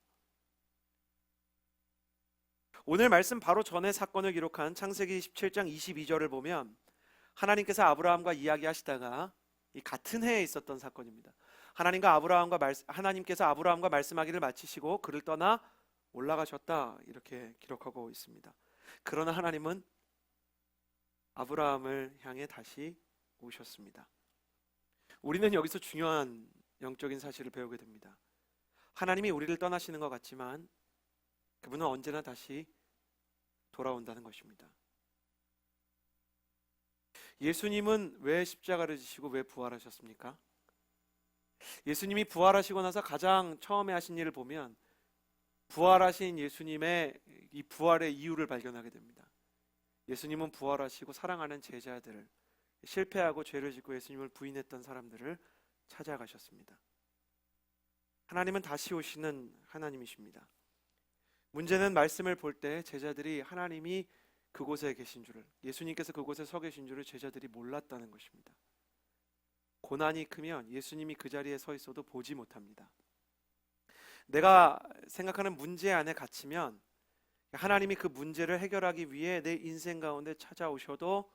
오늘 말씀 바로 전에 사건을 기록한 창세기 17장 22절을 보면 하나님께서 아브라함과 이야기하시다가 이 같은 해에 있었던 사건입니다. 하나님께서 아브라함과 말씀하기를 마치시고 그를 떠나 올라가셨다 이렇게 기록하고 있습니다. 그러나 하나님은 아브라함을 향해 다시 오셨습니다. 우리는 여기서 중요한 영적인 사실을 배우게 됩니다. 하나님이 우리를 떠나시는 것 같지만 그분은 언제나 다시 돌아온다는 것입니다. 예수님은 왜 십자가를 지시고 왜 부활하셨습니까? 예수님이 부활하시고 나서 가장 처음에 하신 일을 보면 부활하신 예수님의 이 부활의 이유를 발견하게 됩니다. 예수님은 부활하시고 사랑하는 제자들을, 실패하고 죄를 짓고 예수님을 부인했던 사람들을 찾아가셨습니다. 하나님은 다시 오시는 하나님이십니다. 문제는 말씀을 볼 때 제자들이 하나님이 그곳에 계신 줄을, 예수님께서 그곳에 서 계신 줄을 제자들이 몰랐다는 것입니다. 고난이 크면 예수님이 그 자리에 서 있어도 보지 못합니다. 내가 생각하는 문제 안에 갇히면 하나님이 그 문제를 해결하기 위해 내 인생 가운데 찾아오셔도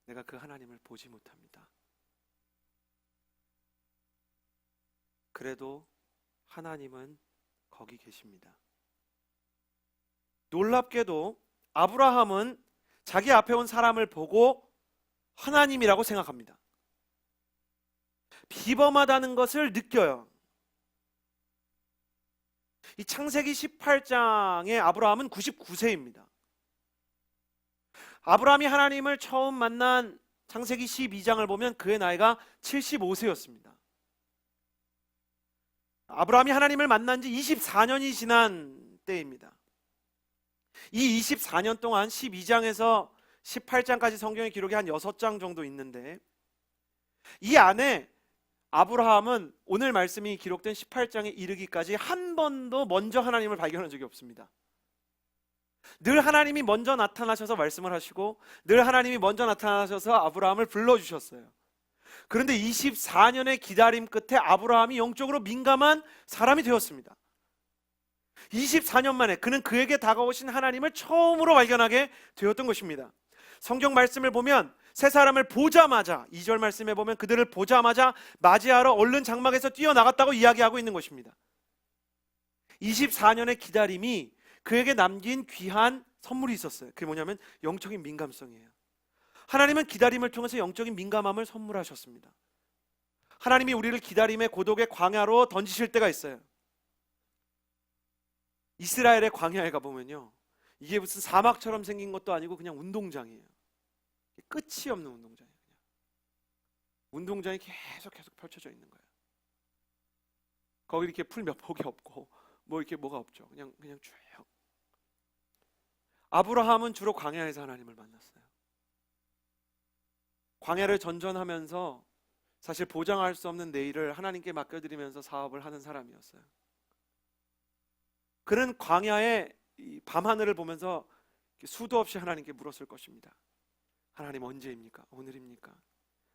내가 그 하나님을 보지 못합니다. 그래도 하나님은 거기 계십니다. 놀랍게도 아브라함은 자기 앞에 온 사람을 보고 하나님이라고 생각합니다. 비범하다는 것을 느껴요. 이 창세기 18장의 아브라함은 99세입니다. 아브라함이 하나님을 처음 만난 창세기 12장을 보면 그의 나이가 75세였습니다. 아브라함이 하나님을 만난 지 24년이 지난 때입니다. 이 24년 동안 12장에서 18장까지 성경의 기록이 한 6장 정도 있는데 이 안에 아브라함은 오늘 말씀이 기록된 18장에 이르기까지 한 번도 먼저 하나님을 발견한 적이 없습니다. 늘 하나님이 먼저 나타나셔서 말씀을 하시고 늘 하나님이 먼저 나타나셔서 아브라함을 불러주셨어요. 그런데 24년의 기다림 끝에 아브라함이 영적으로 민감한 사람이 되었습니다. 24년 만에 그는 그에게 다가오신 하나님을 처음으로 발견하게 되었던 것입니다. 성경 말씀을 보면 세 사람을 보자마자 2절 말씀에 보면 그들을 보자마자 맞이하러 얼른 장막에서 뛰어나갔다고 이야기하고 있는 것입니다. 24년의 기다림이 그에게 남긴 귀한 선물이 있었어요. 그게 뭐냐면 영적인 민감성이에요. 하나님은 기다림을 통해서 영적인 민감함을 선물하셨습니다. 하나님이 우리를 기다림의 고독의 광야로 던지실 때가 있어요. 이스라엘의 광야에 가보면요, 이게 무슨 사막처럼 생긴 것도 아니고 그냥 운동장이에요. 끝이 없는 운동장이에요. 그냥 운동장이 계속 펼쳐져 있는 거예요. 거기 이렇게 풀 몇 폭이 없고 뭐 이렇게 뭐가 없죠. 그냥 쭉. 아브라함은 주로 광야에서 하나님을 만났어요. 광야를 전전하면서 사실 보장할 수 없는 내일을 하나님께 맡겨드리면서 사업을 하는 사람이었어요. 그는 광야의 이 밤하늘을 보면서 수도 없이 하나님께 물었을 것입니다. 하나님 언제입니까? 오늘입니까?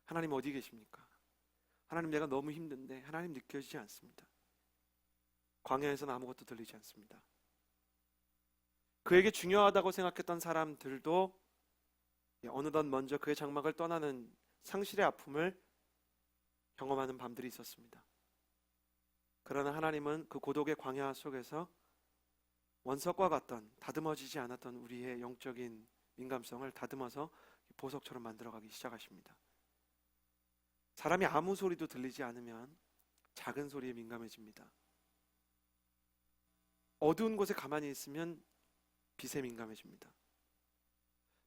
하나님 어디 계십니까? 하나님 내가 너무 힘든데 하나님 느껴지지 않습니다. 광야에서는 아무것도 들리지 않습니다. 그에게 중요하다고 생각했던 사람들도 어느덧 먼저 그의 장막을 떠나는 상실의 아픔을 경험하는 밤들이 있었습니다. 그러나 하나님은 그 고독의 광야 속에서 원석과 같던 다듬어지지 않았던 우리의 영적인 민감성을 다듬어서 보석처럼 만들어가기 시작하십니다. 사람이 아무 소리도 들리지 않으면 작은 소리에 민감해집니다. 어두운 곳에 가만히 있으면 빛에 민감해집니다.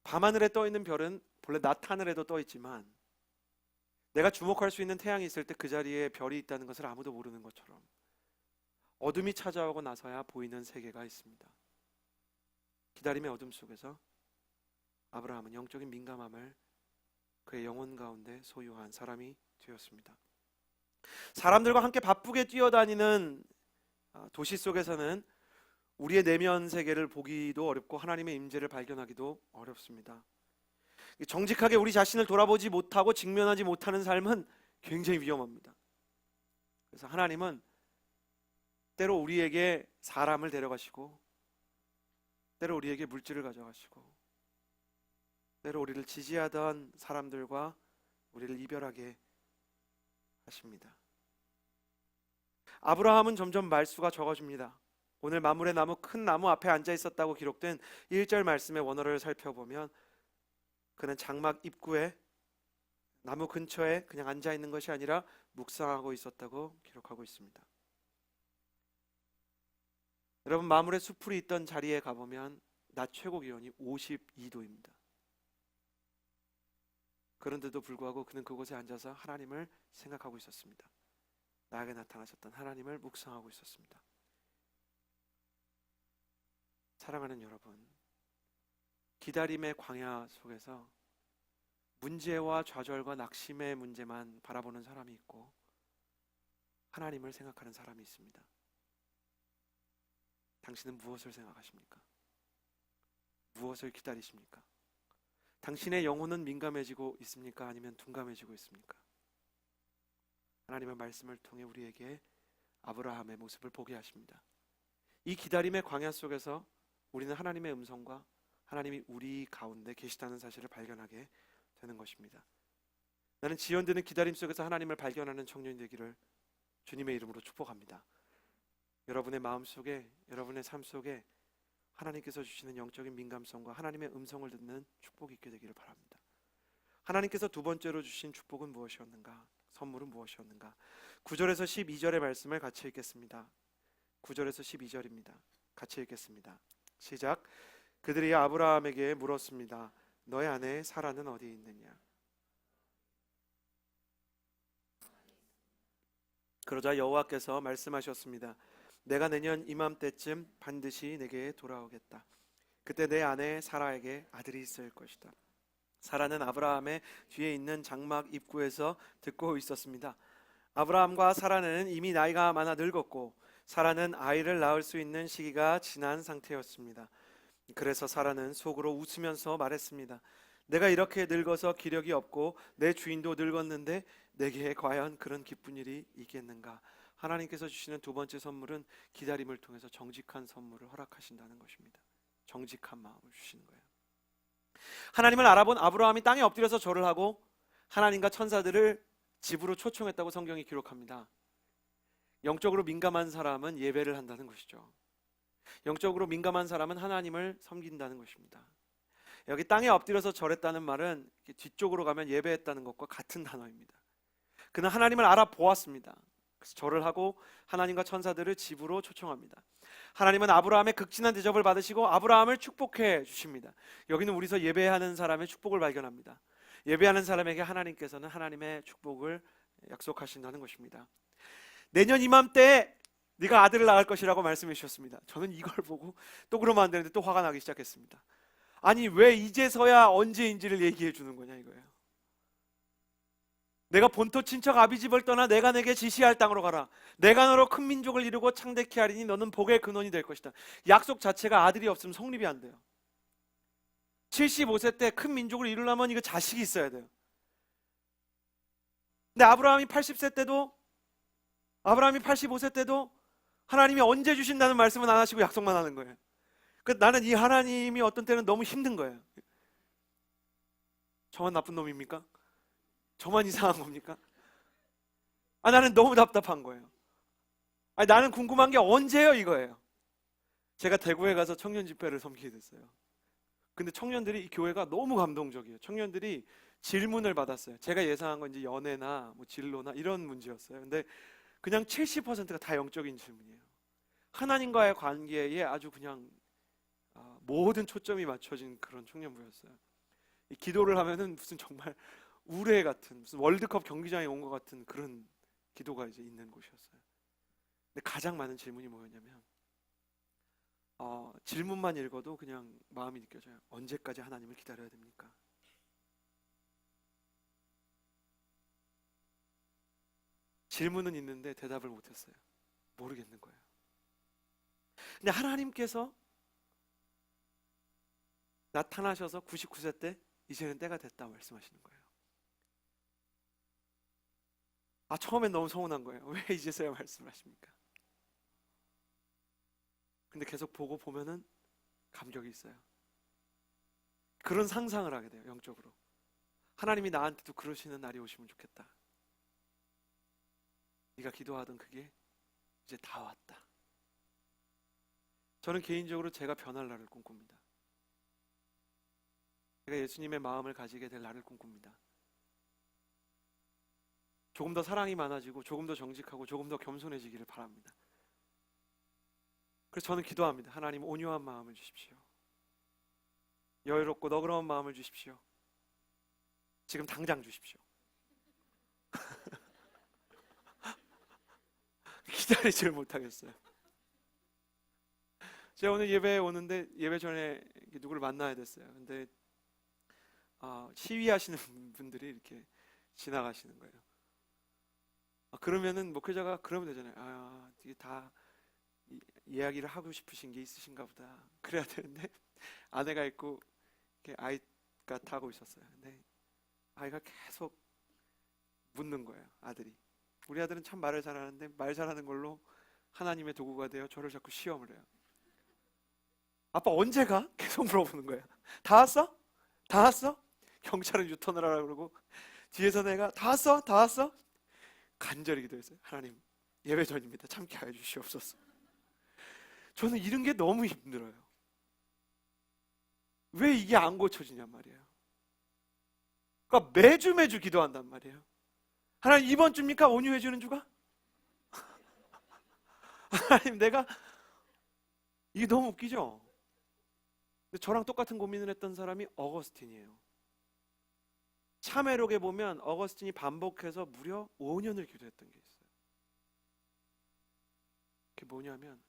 밤하늘에 떠있는 별은 본래 낮 하늘에도 떠있지만 내가 주목할 수 있는 태양이 있을 때 그 자리에 별이 있다는 것을 아무도 모르는 것처럼 어둠이 찾아오고 나서야 보이는 세계가 있습니다. 기다림의 어둠 속에서 아브라함은 영적인 민감함을 그의 영혼 가운데 소유한 사람이 되었습니다. 사람들과 함께 바쁘게 뛰어다니는 도시 속에서는 우리의 내면 세계를 보기도 어렵고 하나님의 임재를 발견하기도 어렵습니다. 정직하게 우리 자신을 돌아보지 못하고 직면하지 못하는 삶은 굉장히 위험합니다. 그래서 하나님은 때로 우리에게 사람을 데려가시고 때로 우리에게 물질을 가져가시고 때로 우리를 지지하던 사람들과 우리를 이별하게 하십니다. 아브라함은 점점 말수가 적어집니다. 오늘 만물의 나무 큰 나무 앞에 앉아 있었다고 기록된 1절 말씀의 원어를 살펴보면 그는 장막 입구에 나무 근처에 그냥 앉아 있는 것이 아니라 묵상하고 있었다고 기록하고 있습니다. 여러분, 만물의 수풀이 있던 자리에 가보면 낮 최고 기온이 52도입니다. 그런데도 불구하고 그는 그곳에 앉아서 하나님을 생각하고 있었습니다. 나에게 나타나셨던 하나님을 묵상하고 있었습니다. 사랑하는 여러분, 기다림의 광야 속에서 문제와 좌절과 낙심의 문제만 바라보는 사람이 있고 하나님을 생각하는 사람이 있습니다. 당신은 무엇을 생각하십니까? 무엇을 기다리십니까? 당신의 영혼은 민감해지고 있습니까? 아니면 둔감해지고 있습니까? 하나님의 말씀을 통해 우리에게 아브라함의 모습을 보게 하십니다. 이 기다림의 광야 속에서 우리는 하나님의 음성과 하나님이 우리 가운데 계시다는 사실을 발견하게 되는 것입니다. 나는 지연되는 기다림 속에서 하나님을 발견하는 청년이 되기를 주님의 이름으로 축복합니다. 여러분의 마음속에, 여러분의 삶 속에 하나님께서 주시는 영적인 민감성과 하나님의 음성을 듣는 축복이 있게 되기를 바랍니다. 하나님께서 두 번째로 주신 축복은 무엇이었는가? 선물은 무엇이었는가? 9절에서 12절의 말씀을 같이 읽겠습니다. 9절에서 12절입니다. 같이 읽겠습니다. 시작. 그들이 아브라함에게 물었습니다. 너의 아내 사라는 어디에 있느냐? 그러자 여호와께서 말씀하셨습니다. 내가 내년 이맘때쯤 반드시 내게 돌아오겠다. 그때 내 아내 사라에게 아들이 있을 것이다. 사라는 아브라함의 뒤에 있는 장막 입구에서 듣고 있었습니다. 아브라함과 사라는 이미 나이가 많아 늙었고 사라는 아이를 낳을 수 있는 시기가 지난 상태였습니다. 그래서 사라는 속으로 웃으면서 말했습니다. 내가 이렇게 늙어서 기력이 없고 내 주인도 늙었는데 내게 과연 그런 기쁜 일이 있겠는가? 하나님께서 주시는 두 번째 선물은 기다림을 통해서 정직한 선물을 허락하신다는 것입니다. 정직한 마음을 주시는 거예요. 하나님을 알아본 아브라함이 땅에 엎드려서 절을 하고 하나님과 천사들을 집으로 초청했다고 성경이 기록합니다. 영적으로 민감한 사람은 예배를 한다는 것이죠. 영적으로 민감한 사람은 하나님을 섬긴다는 것입니다. 여기 땅에 엎드려서 절했다는 말은 뒤쪽으로 가면 예배했다는 것과 같은 단어입니다. 그는 하나님을 알아보았습니다. 그래서 절을 하고 하나님과 천사들을 집으로 초청합니다. 하나님은 아브라함의 극진한 대접을 받으시고 아브라함을 축복해 주십니다. 여기는 우리서 예배하는 사람의 축복을 발견합니다. 예배하는 사람에게 하나님께서는 하나님의 축복을 약속하신다는 것입니다. 내년 이맘때 네가 아들을 낳을 것이라고 말씀해 주셨습니다. 저는 이걸 보고 또 그러면 안 되는데 또 화가 나기 시작했습니다. 아니 왜 이제서야 언제인지를 얘기해 주는 거냐 이거예요. 내가 본토 친척 아비집을 떠나 내가 내게 지시할 땅으로 가라. 내가 너로 큰 민족을 이루고 창대케 하리니 너는 복의 근원이 될 것이다. 약속 자체가 아들이 없으면 성립이 안 돼요. 75세 때 큰 민족을 이루려면 이거 자식이 있어야 돼요. 근데 아브라함이 80세 때도, 아브라함이 85세 때도 하나님이 언제 주신다는 말씀은 안 하시고 약속만 하는 거예요. 나는 이 하나님이 어떤 때는 너무 힘든 거예요. 저만 나쁜 놈입니까? 저만 이상한 겁니까? 나는 너무 답답한 거예요. 나는 궁금한 게 언제요 이거예요. 제가 대구에 가서 청년 집회를 섬기게 됐어요. 근데 청년들이, 이 교회가 너무 감동적이에요. 청년들이 질문을 받았어요. 제가 예상한 건 이제 연애나 뭐 진로나 이런 문제였어요. 근데 그냥 70%가 다 영적인 질문이에요. 하나님과의 관계에 아주 그냥 모든 초점이 맞춰진 그런 청년부였어요. 이 기도를 하면은 무슨 정말 우레 같은, 무슨 월드컵 경기장에 온 것 같은 그런 기도가 이제 있는 곳이었어요. 근데 가장 많은 질문이 뭐였냐면, 질문만 읽어도 그냥 마음이 느껴져요. 언제까지 하나님을 기다려야 됩니까? 질문은 있는데 대답을 못했어요. 모르겠는 거예요. 근데 하나님께서 나타나셔서 99세 때 이제는 때가 됐다 말씀하시는 거예요. 처음엔 너무 서운한 거예요. 왜 이제서야 말씀하십니까? 근데 계속 보고 보면은 감격이 있어요. 그런 상상을 하게 돼요. 영적으로 하나님이 나한테도 그러시는 날이 오시면 좋겠다. 네가 기도하던 그게 이제 다 왔다. 저는 개인적으로 제가 변할 날을 꿈꿉니다. 제가 예수님의 마음을 가지게 될 날을 꿈꿉니다. 조금 더 사랑이 많아지고 조금 더 정직하고 조금 더 겸손해지기를 바랍니다. 그래서 저는 기도합니다. 하나님, 온유한 마음을 주십시오. 여유롭고 너그러운 마음을 주십시오. 지금 당장 주십시오. 기다리지를 못하겠어요. 제가 오늘 예배에 오는데 예배 전에 누구를 만나야 됐어요. 근데 시위하시는 분들이 이렇게 지나가시는 거예요. 그러면은 목회자가 그러면 되잖아요. 이게 다 이야기를 하고 싶으신 게 있으신가 보다. 그래야 되는데 아내가 있고 이렇게 아이가 타고 있었어요. 근데 아이가 계속 묻는 거예요. 아들이. 우리 아들은 참 말을 잘하는데 말 잘하는 걸로 하나님의 도구가 되어 저를 자꾸 시험을 해요. 아빠 언제 가? 계속 물어보는 거예요. 다 왔어? 다 왔어? 경찰은 유턴을 하라 그러고 뒤에서 내가 다 왔어? 다 왔어? 간절히 기도했어요. 하나님, 예배 전입니다. 참게 하여 주시옵소서. 저는 이런 게 너무 힘들어요. 왜 이게 안 고쳐지냔 말이에요. 그러니까 매주 기도한단 말이에요. 하나님, 이번 주입니까? 온유해 주는 주가? 하나님, 내가 이게 너무 웃기죠? 근데 저랑 똑같은 고민을 했던 사람이 어거스틴이에요. 참회록에 보면 어거스틴이 반복해서 무려 5년을 기도했던 게 있어요. 그게 뭐냐면,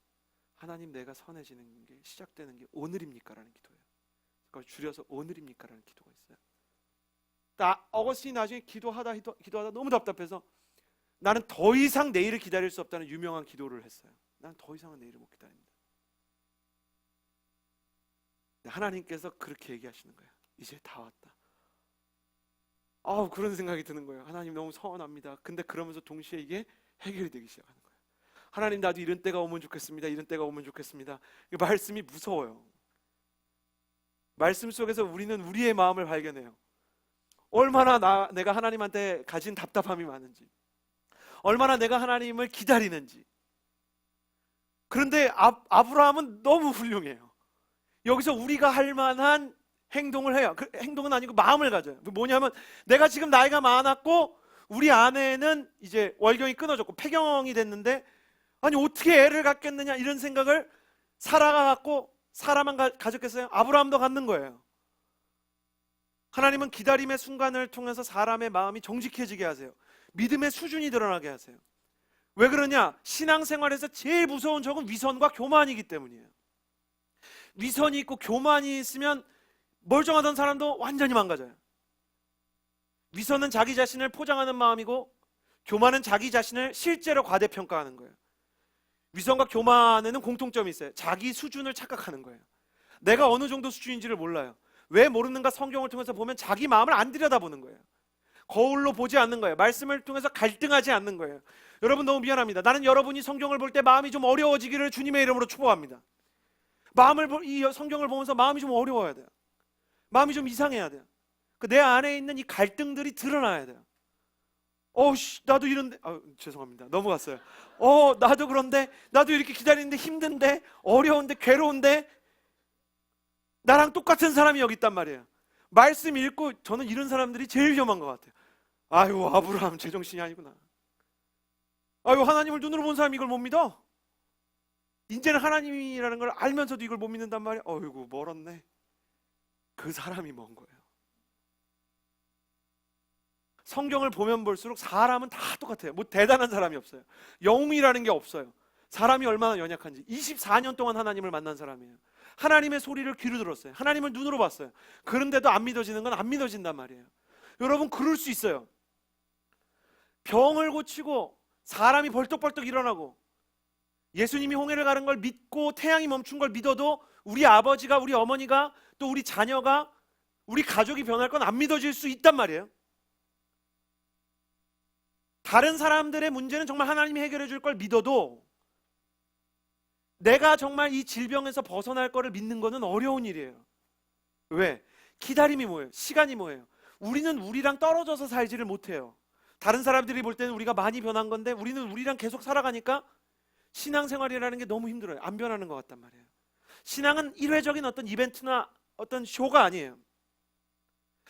하나님, 내가 선해지는 게 시작되는 게 오늘입니까? 라는 기도예요. 그러니까 줄여서 오늘입니까? 라는 기도가 있어요. 어거스틴이 나중에 기도하다 너무 답답해서 나는 더 이상 내일을 기다릴 수 없다는 유명한 기도를 했어요. 나는 더 이상은 내일을 못 기다립니다. 하나님께서 그렇게 얘기하시는 거예요. 이제 다 왔다. 그런 생각이 드는 거예요. 하나님, 너무 서운합니다. 근데 그러면서 동시에 이게 해결이 되기 시작하는 거예요. 하나님, 나도 이런 때가 오면 좋겠습니다. 이런 때가 오면 좋겠습니다. 말씀이 무서워요. 말씀 속에서 우리는 우리의 마음을 발견해요. 얼마나 내가 하나님한테 가진 답답함이 많은지, 얼마나 내가 하나님을 기다리는지. 그런데 아브라함은 너무 훌륭해요. 여기서 우리가 할 만한 행동을 해요. 그 행동은 아니고 마음을 가져요. 뭐냐면, 내가 지금 나이가 많았고 우리 아내는 이제 월경이 끊어졌고 폐경이 됐는데, 아니 어떻게 애를 갖겠느냐, 이런 생각을 사라가 갖고 사라만 가졌겠어요? 아브라함도 갖는 거예요. 하나님은 기다림의 순간을 통해서 사람의 마음이 정직해지게 하세요. 믿음의 수준이 드러나게 하세요. 왜 그러냐? 신앙생활에서 제일 무서운 적은 위선과 교만이기 때문이에요. 위선이 있고 교만이 있으면 멀쩡하던 사람도 완전히 망가져요. 위선은 자기 자신을 포장하는 마음이고 교만은 자기 자신을 실제로 과대평가하는 거예요. 위선과 교만에는 공통점이 있어요. 자기 수준을 착각하는 거예요. 내가 어느 정도 수준인지를 몰라요. 왜 모르는가? 성경을 통해서 보면 자기 마음을 안 들여다보는 거예요. 거울로 보지 않는 거예요. 말씀을 통해서 갈등하지 않는 거예요. 여러분 너무 미안합니다. 나는 여러분이 성경을 볼 때 마음이 좀 어려워지기를 주님의 이름으로 축복합니다. 이 성경을 보면서 마음이 좀 어려워야 돼요. 마음이 좀 이상해야 돼요. 내 안에 있는 이 갈등들이 드러나야 돼요. 나도 이런데, 죄송합니다. 넘어갔어요. 나도 그런데, 나도 이렇게 기다리는데 힘든데, 어려운데, 괴로운데, 나랑 똑같은 사람이 여기 있단 말이에요. 말씀 읽고 저는 이런 사람들이 제일 위험한 것 같아요. 아유, 아브라함 제정신이 아니구나. 아유, 하나님을 눈으로 본 사람이 이걸 못 믿어? 이제는 하나님이라는 걸 알면서도 이걸 못 믿는단 말이에요. 어이구, 멀었네. 그 사람이 먼 거예요. 성경을 보면 볼수록 사람은 다 똑같아요. 뭐 대단한 사람이 없어요. 영웅이라는 게 없어요. 사람이 얼마나 연약한지. 24년 동안 하나님을 만난 사람이에요. 하나님의 소리를 귀로 들었어요. 하나님을 눈으로 봤어요. 그런데도 안 믿어지는 건 안 믿어진단 말이에요. 여러분 그럴 수 있어요. 병을 고치고 사람이 벌떡벌떡 일어나고 예수님이 홍해를 가는 걸 믿고 태양이 멈춘 걸 믿어도 우리 아버지가, 우리 어머니가, 또 우리 자녀가, 우리 가족이 변할 건 안 믿어질 수 있단 말이에요. 다른 사람들의 문제는 정말 하나님이 해결해 줄 걸 믿어도 내가 정말 이 질병에서 벗어날 거를 믿는 거는 어려운 일이에요. 왜? 기다림이 뭐예요? 시간이 뭐예요? 우리는 우리랑 떨어져서 살지를 못해요. 다른 사람들이 볼 때는 우리가 많이 변한 건데 우리는 우리랑 계속 살아가니까 신앙생활이라는 게 너무 힘들어요. 안 변하는 것 같단 말이에요. 신앙은 일회적인 어떤 이벤트나 어떤 쇼가 아니에요.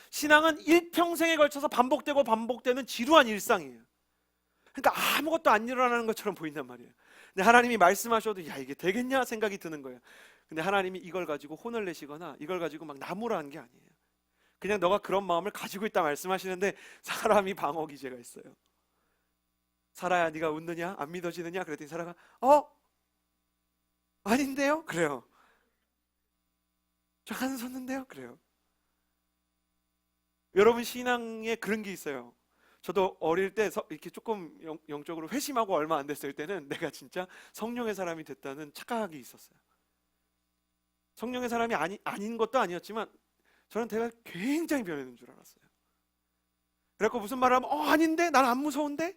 신앙은 일평생에 걸쳐서 반복되고 반복되는 지루한 일상이에요. 그러니까 아무것도 안 일어나는 것처럼 보인단 말이에요. 근데 하나님이 말씀하셔도 야 이게 되겠냐 생각이 드는 거예요. 근데 하나님이 이걸 가지고 혼을 내시거나 이걸 가지고 막 나무라는 게 아니에요. 그냥 너가 그런 마음을 가지고 있다 말씀하시는데 사람이 방어 기제가 있어요. 사라야 네가 웃느냐? 안 믿어지느냐? 그랬더니 사라가 아닌데요? 그래요. 저 안 섰는데요? 그래요. 여러분 신앙에 그런 게 있어요. 저도 어릴 때 이렇게 조금 영적으로 회심하고 얼마 안 됐을 때는 내가 진짜 성령의 사람이 됐다는 착각이 있었어요. 성령의 사람이 아닌 것도 아니었지만 저는 내가 굉장히 변했는 줄 알았어요. 그래서 무슨 말을 하면 아닌데? 난 안 무서운데?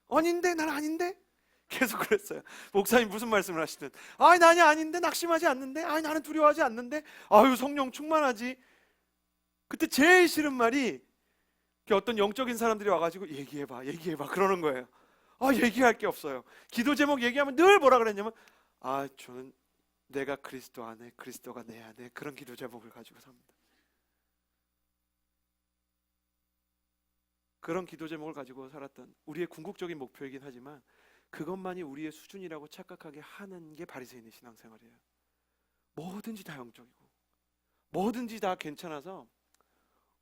아닌데? 난 아닌데? 계속 그랬어요. 목사님 무슨 말씀을 하시든 나는 아닌데? 낙심하지 않는데? 나는 두려워하지 않는데? 아유 성령 충만하지. 그때 제일 싫은 말이 어떤 영적인 사람들이 와가지고 얘기해봐 그러는 거예요. 얘기할 게 없어요. 기도 제목 얘기하면 늘 뭐라 그랬냐면 저는 내가 그리스도 안에 그리스도가 내 안에 그런 기도 제목을 가지고 삽니다. 그런 기도 제목을 가지고 살았던 우리의 궁극적인 목표이긴 하지만 그것만이 우리의 수준이라고 착각하게 하는 게 바리새인의 신앙생활이에요. 뭐든지 다 영적이고 뭐든지 다 괜찮아서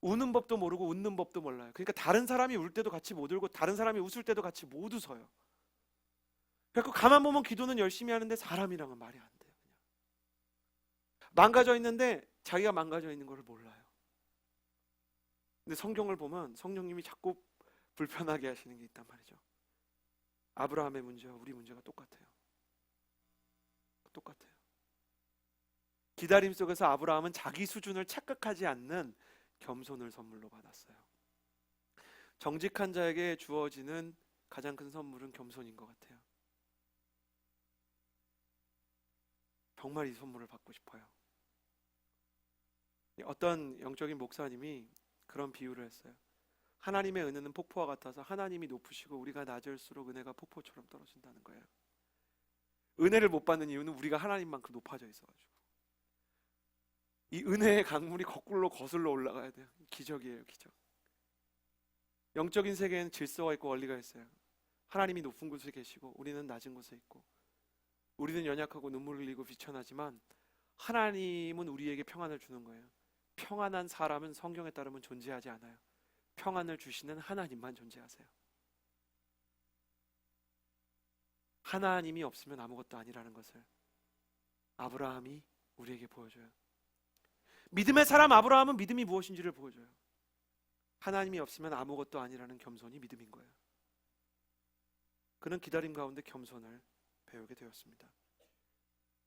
우는 법도 모르고 웃는 법도 몰라요. 그러니까 다른 사람이 울 때도 같이 못 울고 다른 사람이 웃을 때도 같이 못 웃어요. 그래서 가만 보면 기도는 열심히 하는데 사람이랑은 말이 안 돼요. 그냥 망가져 있는데 자기가 망가져 있는 걸 몰라요. 근데 성경을 보면 성령님이 자꾸 불편하게 하시는 게 있단 말이죠. 아브라함의 문제와 우리 문제가 똑같아요. 똑같아요. 기다림 속에서 아브라함은 자기 수준을 착각하지 않는 겸손을 선물로 받았어요. 정직한 자에게 주어지는 가장 큰 선물은 겸손인 것 같아요. 정말 이 선물을 받고 싶어요. 어떤 영적인 목사님이 그런 비유를 했어요. 하나님의 은혜는 폭포와 같아서 하나님이 높으시고 우리가 낮을수록 은혜가 폭포처럼 떨어진다는 거예요. 은혜를 못 받는 이유는 우리가 하나님만큼 높아져 있어가지고 이 은혜의 강물이 거꾸로 거슬러 올라가야 돼요. 기적이에요, 기적. 영적인 세계에는 질서가 있고 원리가 있어요. 하나님이 높은 곳에 계시고 우리는 낮은 곳에 있고 우리는 연약하고 눈물을 흘리고 비천하지만 하나님은 우리에게 평안을 주는 거예요. 평안한 사람은 성경에 따르면 존재하지 않아요. 평안을 주시는 하나님만 존재하세요. 하나님이 없으면 아무것도 아니라는 것을 아브라함이 우리에게 보여줘요. 믿음의 사람 아브라함은 믿음이 무엇인지를 보여줘요. 하나님이 없으면 아무것도 아니라는 겸손이 믿음인 거예요. 그는 기다림 가운데 겸손을 배우게 되었습니다.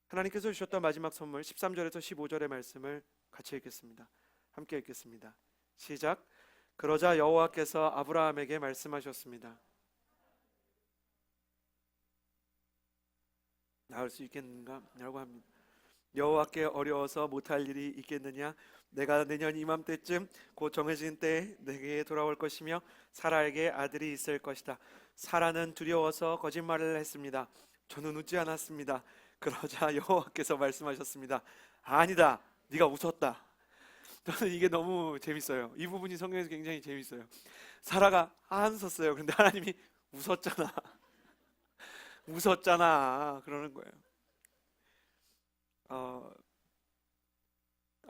하나님께서 주셨던 마지막 선물 13절에서 15절의 말씀을 같이 읽겠습니다. 함께 읽겠습니다. 시작. 그러자 여호와께서 아브라함에게 말씀하셨습니다. 나을 수 있겠는가? 라고 합니다. 여호와께 어려워서 못할 일이 있겠느냐? 내가 내년 이맘때쯤 곧 정해진 때에 내게 돌아올 것이며 사라에게 아들이 있을 것이다. 사라는 두려워서 거짓말을 했습니다. 저는 웃지 않았습니다. 그러자 여호와께서 말씀하셨습니다. 아니다, 네가 웃었다. 저는 이게 너무 재밌어요. 이 부분이 성경에서 굉장히 재밌어요. 사라가 안 웃었어요. 근데 하나님이 웃었잖아. 웃었잖아 그러는 거예요.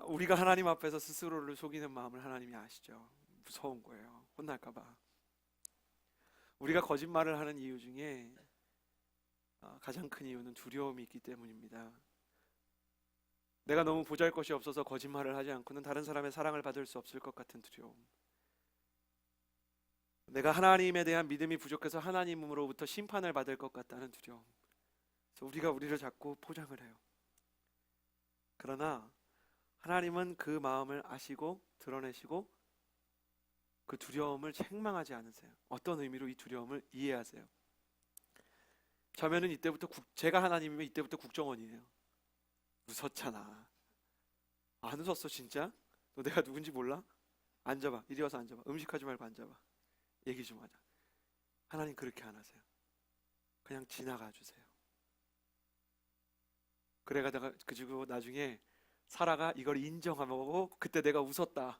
우리가 하나님 앞에서 스스로를 속이는 마음을 하나님이 아시죠. 무서운 거예요. 혼날까 봐. 우리가 거짓말을 하는 이유 중에 가장 큰 이유는 두려움이 있기 때문입니다. 내가 너무 보잘것이 없어서 거짓말을 하지 않고는 다른 사람의 사랑을 받을 수 없을 것 같은 두려움. 내가 하나님에 대한 믿음이 부족해서 하나님으로부터 심판을 받을 것 같다는 두려움. 그래서 우리가 우리를 자꾸 포장을 해요. 그러나 하나님은 그 마음을 아시고 드러내시고 그 두려움을 책망하지 않으세요. 어떤 의미로 이 두려움을 이해하세요? 저면은 이때부터 제가 하나님이면 이때부터 국정원이에요. 웃었잖아. 안 웃었어 진짜? 너 내가 누군지 몰라? 앉아봐. 이리 와서 앉아봐. 음식하지 말고 앉아봐. 얘기 좀 하자. 하나님 그렇게 안 하세요. 그냥 지나가 주세요. 그래가다가 그리고 나중에 사라가 이걸 인정하고 그때 내가 웃었다.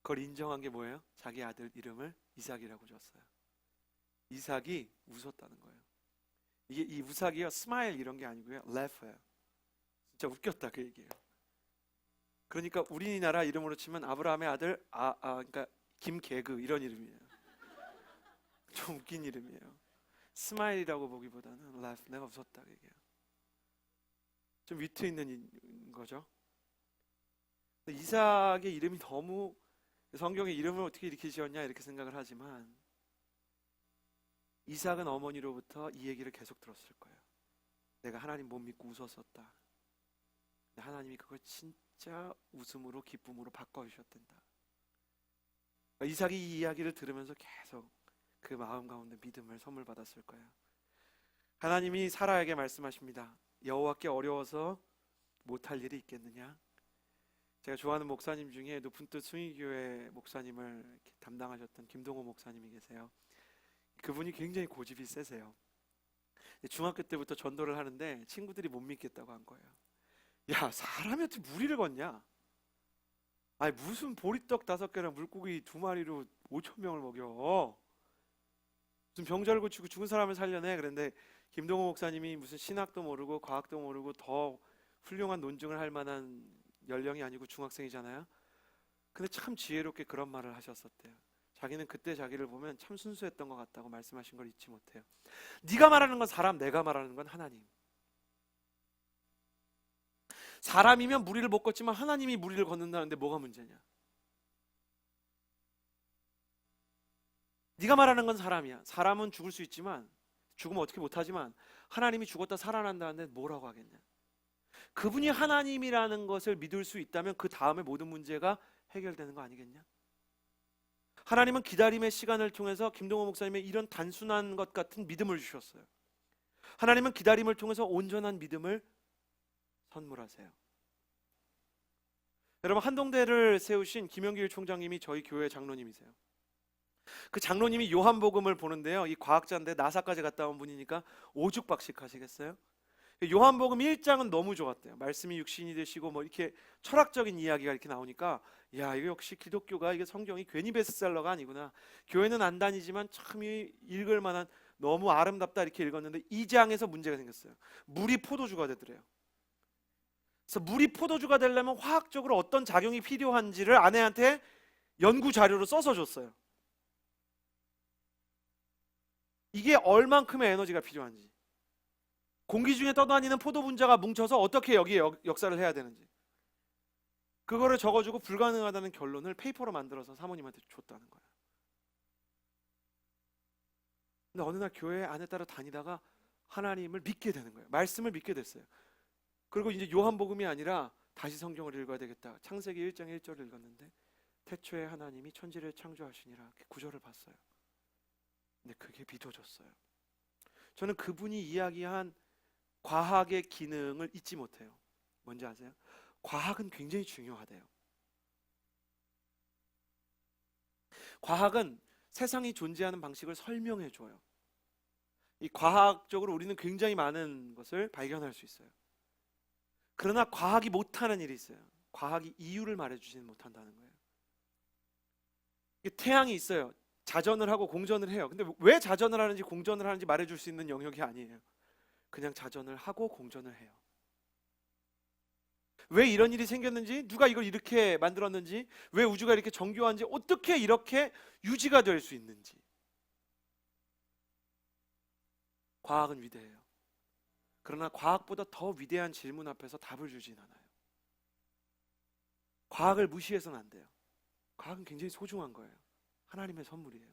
그걸 인정한 게 뭐예요? 자기 아들 이름을 이삭이라고 줬어요. 이삭이 웃었다는 거예요. 이게 이 웃삭이요 스마일 이런 게 아니고요 laugh예요. 진짜 웃겼다 그 얘기예요. 그러니까 우리나라 이름으로 치면 아브라함의 아들 그러니까 김개그 이런 이름이에요. 좀 웃긴 이름이에요. 스마일이라고 보기보다는 laugh, 내가 웃었다 그 얘기예요. 좀 위트 있는 거죠. 이삭의 이름이 너무 성경의 이름을 어떻게 이렇게 지었냐 이렇게 생각을 하지만 이삭은 어머니로부터 이 얘기를 계속 들었을 거예요. 내가 하나님 못 믿고 웃었었다. 근데 하나님이 그걸 진짜 웃음으로 기쁨으로 바꿔주셨단다. 이삭이 이 이야기를 들으면서 계속 그 마음 가운데 믿음을 선물 받았을 거예요. 하나님이 사라에게 말씀하십니다. 여호와께 어려워서 못할 일이 있겠느냐? 제가 좋아하는 목사님 중에 높은 뜻 순위교회 목사님을 이렇게 담당하셨던 김동호 목사님이 계세요. 그분이 굉장히 고집이 세세요. 중학교 때부터 전도를 하는데 친구들이 못 믿겠다고 한 거예요. 야, 사람이 어떻게 무리를 걷냐? 아니 무슨 보리떡 5개랑 물고기 2마리로 5,000명을 먹여? 무슨 병자를 고치고 죽은 사람을 살려내? 그런데 김동호 목사님이 무슨 신학도 모르고 과학도 모르고 더 훌륭한 논증을 할 만한 연령이 아니고 중학생이잖아요. 근데 참 지혜롭게 그런 말을 하셨었대요. 자기는 그때 자기를 보면 참 순수했던 것 같다고 말씀하신 걸 잊지 못해요. 네가 말하는 건 사람, 내가 말하는 건 하나님. 사람이면 무리를 못 걷지만 하나님이 무리를 걷는다는데 뭐가 문제냐? 네가 말하는 건 사람이야. 사람은 죽을 수 있지만 죽으면 어떻게 못하지만 하나님이 죽었다 살아난다는데 뭐라고 하겠냐? 그분이 하나님이라는 것을 믿을 수 있다면 그 다음에 모든 문제가 해결되는 거 아니겠냐? 하나님은 기다림의 시간을 통해서 김동호 목사님의 이런 단순한 것 같은 믿음을 주셨어요. 하나님은 기다림을 통해서 온전한 믿음을 선물하세요. 여러분, 한동대를 세우신 김영길 총장님이 저희 교회 장로님이세요. 그 장로님이 요한복음을 보는데요, 이 과학자인데 나사까지 갔다 온 분이니까 오죽박식 하시겠어요? 요한복음 1장은 너무 좋았대요. 말씀이 육신이 되시고 뭐 이렇게 철학적인 이야기가 이렇게 나오니까 야, 이거 역시 기독교가 이게 성경이 괜히 베스트셀러가 아니구나. 교회는 안 다니지만 참 읽을 만한 너무 아름답다 이렇게 읽었는데 2장에서 문제가 생겼어요. 물이 포도주가 되더래요. 그래서 물이 포도주가 되려면 화학적으로 어떤 작용이 필요한지를 아내한테 연구 자료로 써서 줬어요. 이게 얼만큼의 에너지가 필요한지, 공기 중에 떠다니는 포도 분자가 뭉쳐서 어떻게 여기에 역사를 해야 되는지. 그거를 적어주고 불가능하다는 결론을 페이퍼로 만들어서 사모님한테 줬다는 거예요. 근데 어느 날 교회 안에 따라 다니다가 하나님을 믿게 되는 거예요. 말씀을 믿게 됐어요. 그리고 이제 요한복음이 아니라 다시 성경을 읽어야 되겠다. 창세기 1장 1절을 읽었는데 태초에 하나님이 천지를 창조하시니라, 그 구절을 봤어요. 근데 그게 믿어졌어요. 저는 그분이 이야기한 과학의 기능을 잊지 못해요. 뭔지 아세요? 과학은 굉장히 중요하대요. 과학은 세상이 존재하는 방식을 설명해 줘요. 이 과학적으로 우리는 굉장히 많은 것을 발견할 수 있어요. 그러나 과학이 못하는 일이 있어요. 과학이 이유를 말해주지는 못한다는 거예요. 태양이 있어요. 자전을 하고 공전을 해요. 근데 왜 자전을 하는지 공전을 하는지 말해줄 수 있는 영역이 아니에요. 그냥 자전을 하고 공전을 해요. 왜 이런 일이 생겼는지, 누가 이걸 이렇게 만들었는지, 왜 우주가 이렇게 정교한지, 어떻게 이렇게 유지가 될 수 있는지. 과학은 위대해요. 그러나 과학보다 더 위대한 질문 앞에서 답을 주진 않아요. 과학을 무시해서는 안 돼요. 과학은 굉장히 소중한 거예요. 하나님의 선물이에요.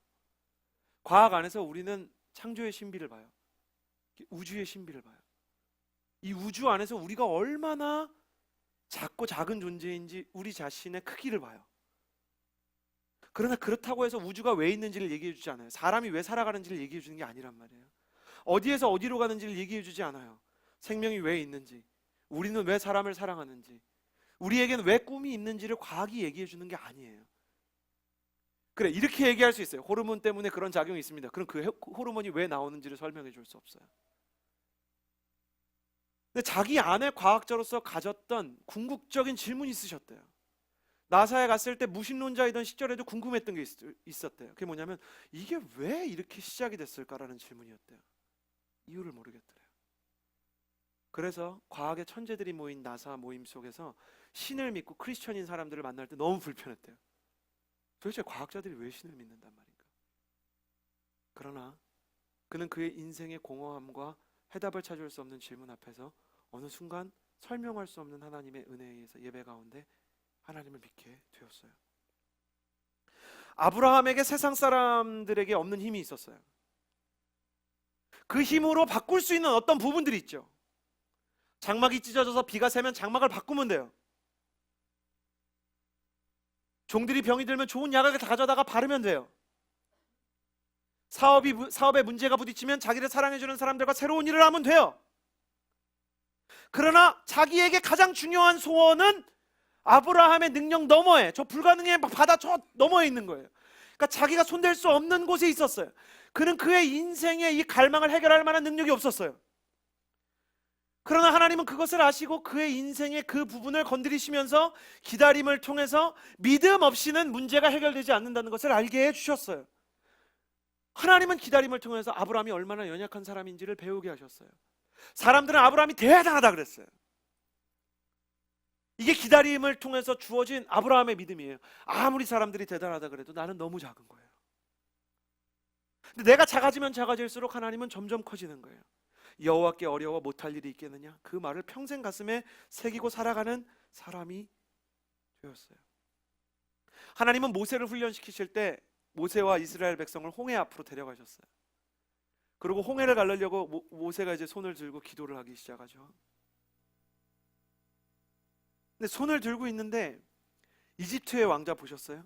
과학 안에서 우리는 창조의 신비를 봐요. 우주의 신비를 봐요. 이 우주 안에서 우리가 얼마나 작고 작은 존재인지 우리 자신의 크기를 봐요. 그러나 그렇다고 해서 우주가 왜 있는지를 얘기해 주지 않아요. 사람이 왜 살아가는지를 얘기해 주는 게 아니란 말이에요. 어디에서 어디로 가는지를 얘기해 주지 않아요. 생명이 왜 있는지, 우리는 왜 사람을 사랑하는지, 우리에게는 왜 꿈이 있는지를 과학이 얘기해 주는 게 아니에요. 그래, 이렇게 얘기할 수 있어요. 호르몬 때문에 그런 작용이 있습니다. 그럼 그 호르몬이 왜 나오는지를 설명해 줄 수 없어요. 근데 자기 안에 과학자로서 가졌던 궁극적인 질문이 있으셨대요. 나사에 갔을 때 무신론자이던 시절에도 궁금했던 게 있었대요. 그게 뭐냐면 이게 왜 이렇게 시작이 됐을까라는 질문이었대요. 이유를 모르겠더래요. 그래서 과학의 천재들이 모인 나사 모임 속에서 신을 믿고 크리스천인 사람들을 만날 때 너무 불편했대요. 도대체 과학자들이 왜 신을 믿는단 말인가? 그러나 그는 그의 인생의 공허함과 해답을 찾을 수 없는 질문 앞에서 어느 순간 설명할 수 없는 하나님의 은혜에 의해서 예배 가운데 하나님을 믿게 되었어요. 아브라함에게 세상 사람들에게 없는 힘이 있었어요. 그 힘으로 바꿀 수 있는 어떤 부분들이 있죠. 장막이 찢어져서 비가 새면 장막을 바꾸면 돼요. 종들이 병이 들면 좋은 약을 가져다가 바르면 돼요. 사업에 문제가 부딪히면 자기를 사랑해주는 사람들과 새로운 일을 하면 돼요. 그러나 자기에게 가장 중요한 소원은 아브라함의 능력 너머에, 저 불가능의 바다 저 너머에 있는 거예요. 그러니까 자기가 손댈 수 없는 곳에 있었어요. 그는 그의 인생의 이 갈망을 해결할 만한 능력이 없었어요. 그러나 하나님은 그것을 아시고 그의 인생의 그 부분을 건드리시면서 기다림을 통해서 믿음 없이는 문제가 해결되지 않는다는 것을 알게 해주셨어요. 하나님은 기다림을 통해서 아브라함이 얼마나 연약한 사람인지를 배우게 하셨어요. 사람들은 아브라함이 대단하다 그랬어요. 이게 기다림을 통해서 주어진 아브라함의 믿음이에요. 아무리 사람들이 대단하다 그래도 나는 너무 작은 거예요. 근데 내가 작아지면 작아질수록 하나님은 점점 커지는 거예요. 여호와께 어려워 못할 일이 있겠느냐? 그 말을 평생 가슴에 새기고 살아가는 사람이 되었어요. 하나님은 모세를 훈련시키실 때 모세와 이스라엘 백성을 홍해 앞으로 데려가셨어요. 그리고 홍해를 가르려고 모세가 이제 손을 들고 기도를 하기 시작하죠. 근데 손을 들고 있는데 이집트의 왕자 보셨어요?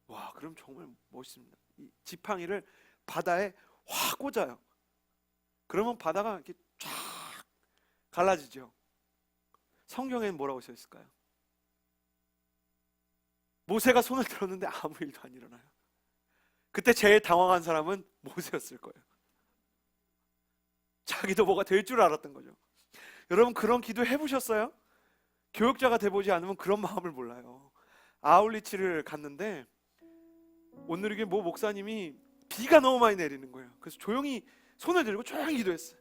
와, 그럼 정말 멋있습니다. 이 지팡이를 바다에 확 꽂아요. 그러면 바다가 이렇게 쫙 갈라지죠. 성경에는 뭐라고 써 있을까요? 모세가 손을 들었는데 아무 일도 안 일어나요. 그때 제일 당황한 사람은 모세였을 거예요. 자기도 뭐가 될 줄 알았던 거죠. 여러분, 그런 기도 해보셨어요? 교육자가 돼보지 않으면 그런 마음을 몰라요. 아울리치를 갔는데 오늘 이게 모 목사님이 비가 너무 많이 내리는 거예요. 그래서 조용히 손을 들고 조용히 기도했어요.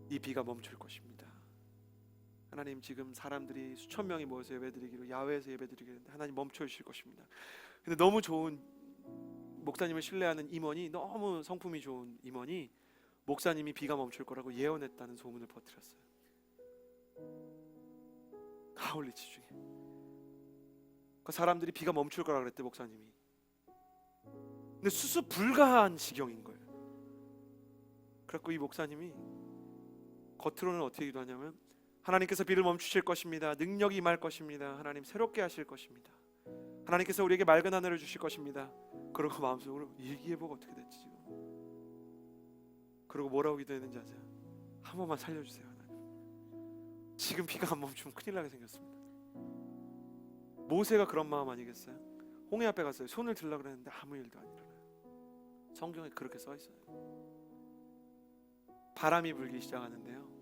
이 비가 멈출 것입니다. 하나님, 지금 사람들이 수천 명이 모여서 예배드리기로 야외에서 예배드리기로 하나님 멈춰 주실 것입니다. 근데 너무 좋은 목사님을 신뢰하는 임원이, 너무 성품이 좋은 임원이 목사님이 비가 멈출 거라고 예언했다는 소문을 퍼뜨렸어요. 아울리치 중에. 그 사람들이 비가 멈출 거라 그랬대, 목사님이. 근데 수습 불가한 지경인 거예요. 그래서 이 목사님이 겉으로는 어떻게 기도하냐면, 하나님께서 비를 멈추실 것입니다. 능력이 임할 것입니다. 하나님 새롭게 하실 것입니다. 하나님께서 우리에게 맑은 하늘을 주실 것입니다. 그러고 마음속으로 일기예보가 어떻게 됐지 지금. 그러고 뭐라고 기도했는지 아세요? 한 번만 살려주세요 하나님. 지금 비가 안 멈추면 큰일 나게 생겼습니다. 모세가 그런 마음 아니겠어요? 홍해 앞에 갔어요. 손을 들려고 그랬는데 아무 일도 안 일어나요. 성경에 그렇게 써 있어요. 바람이 불기 시작하는데요,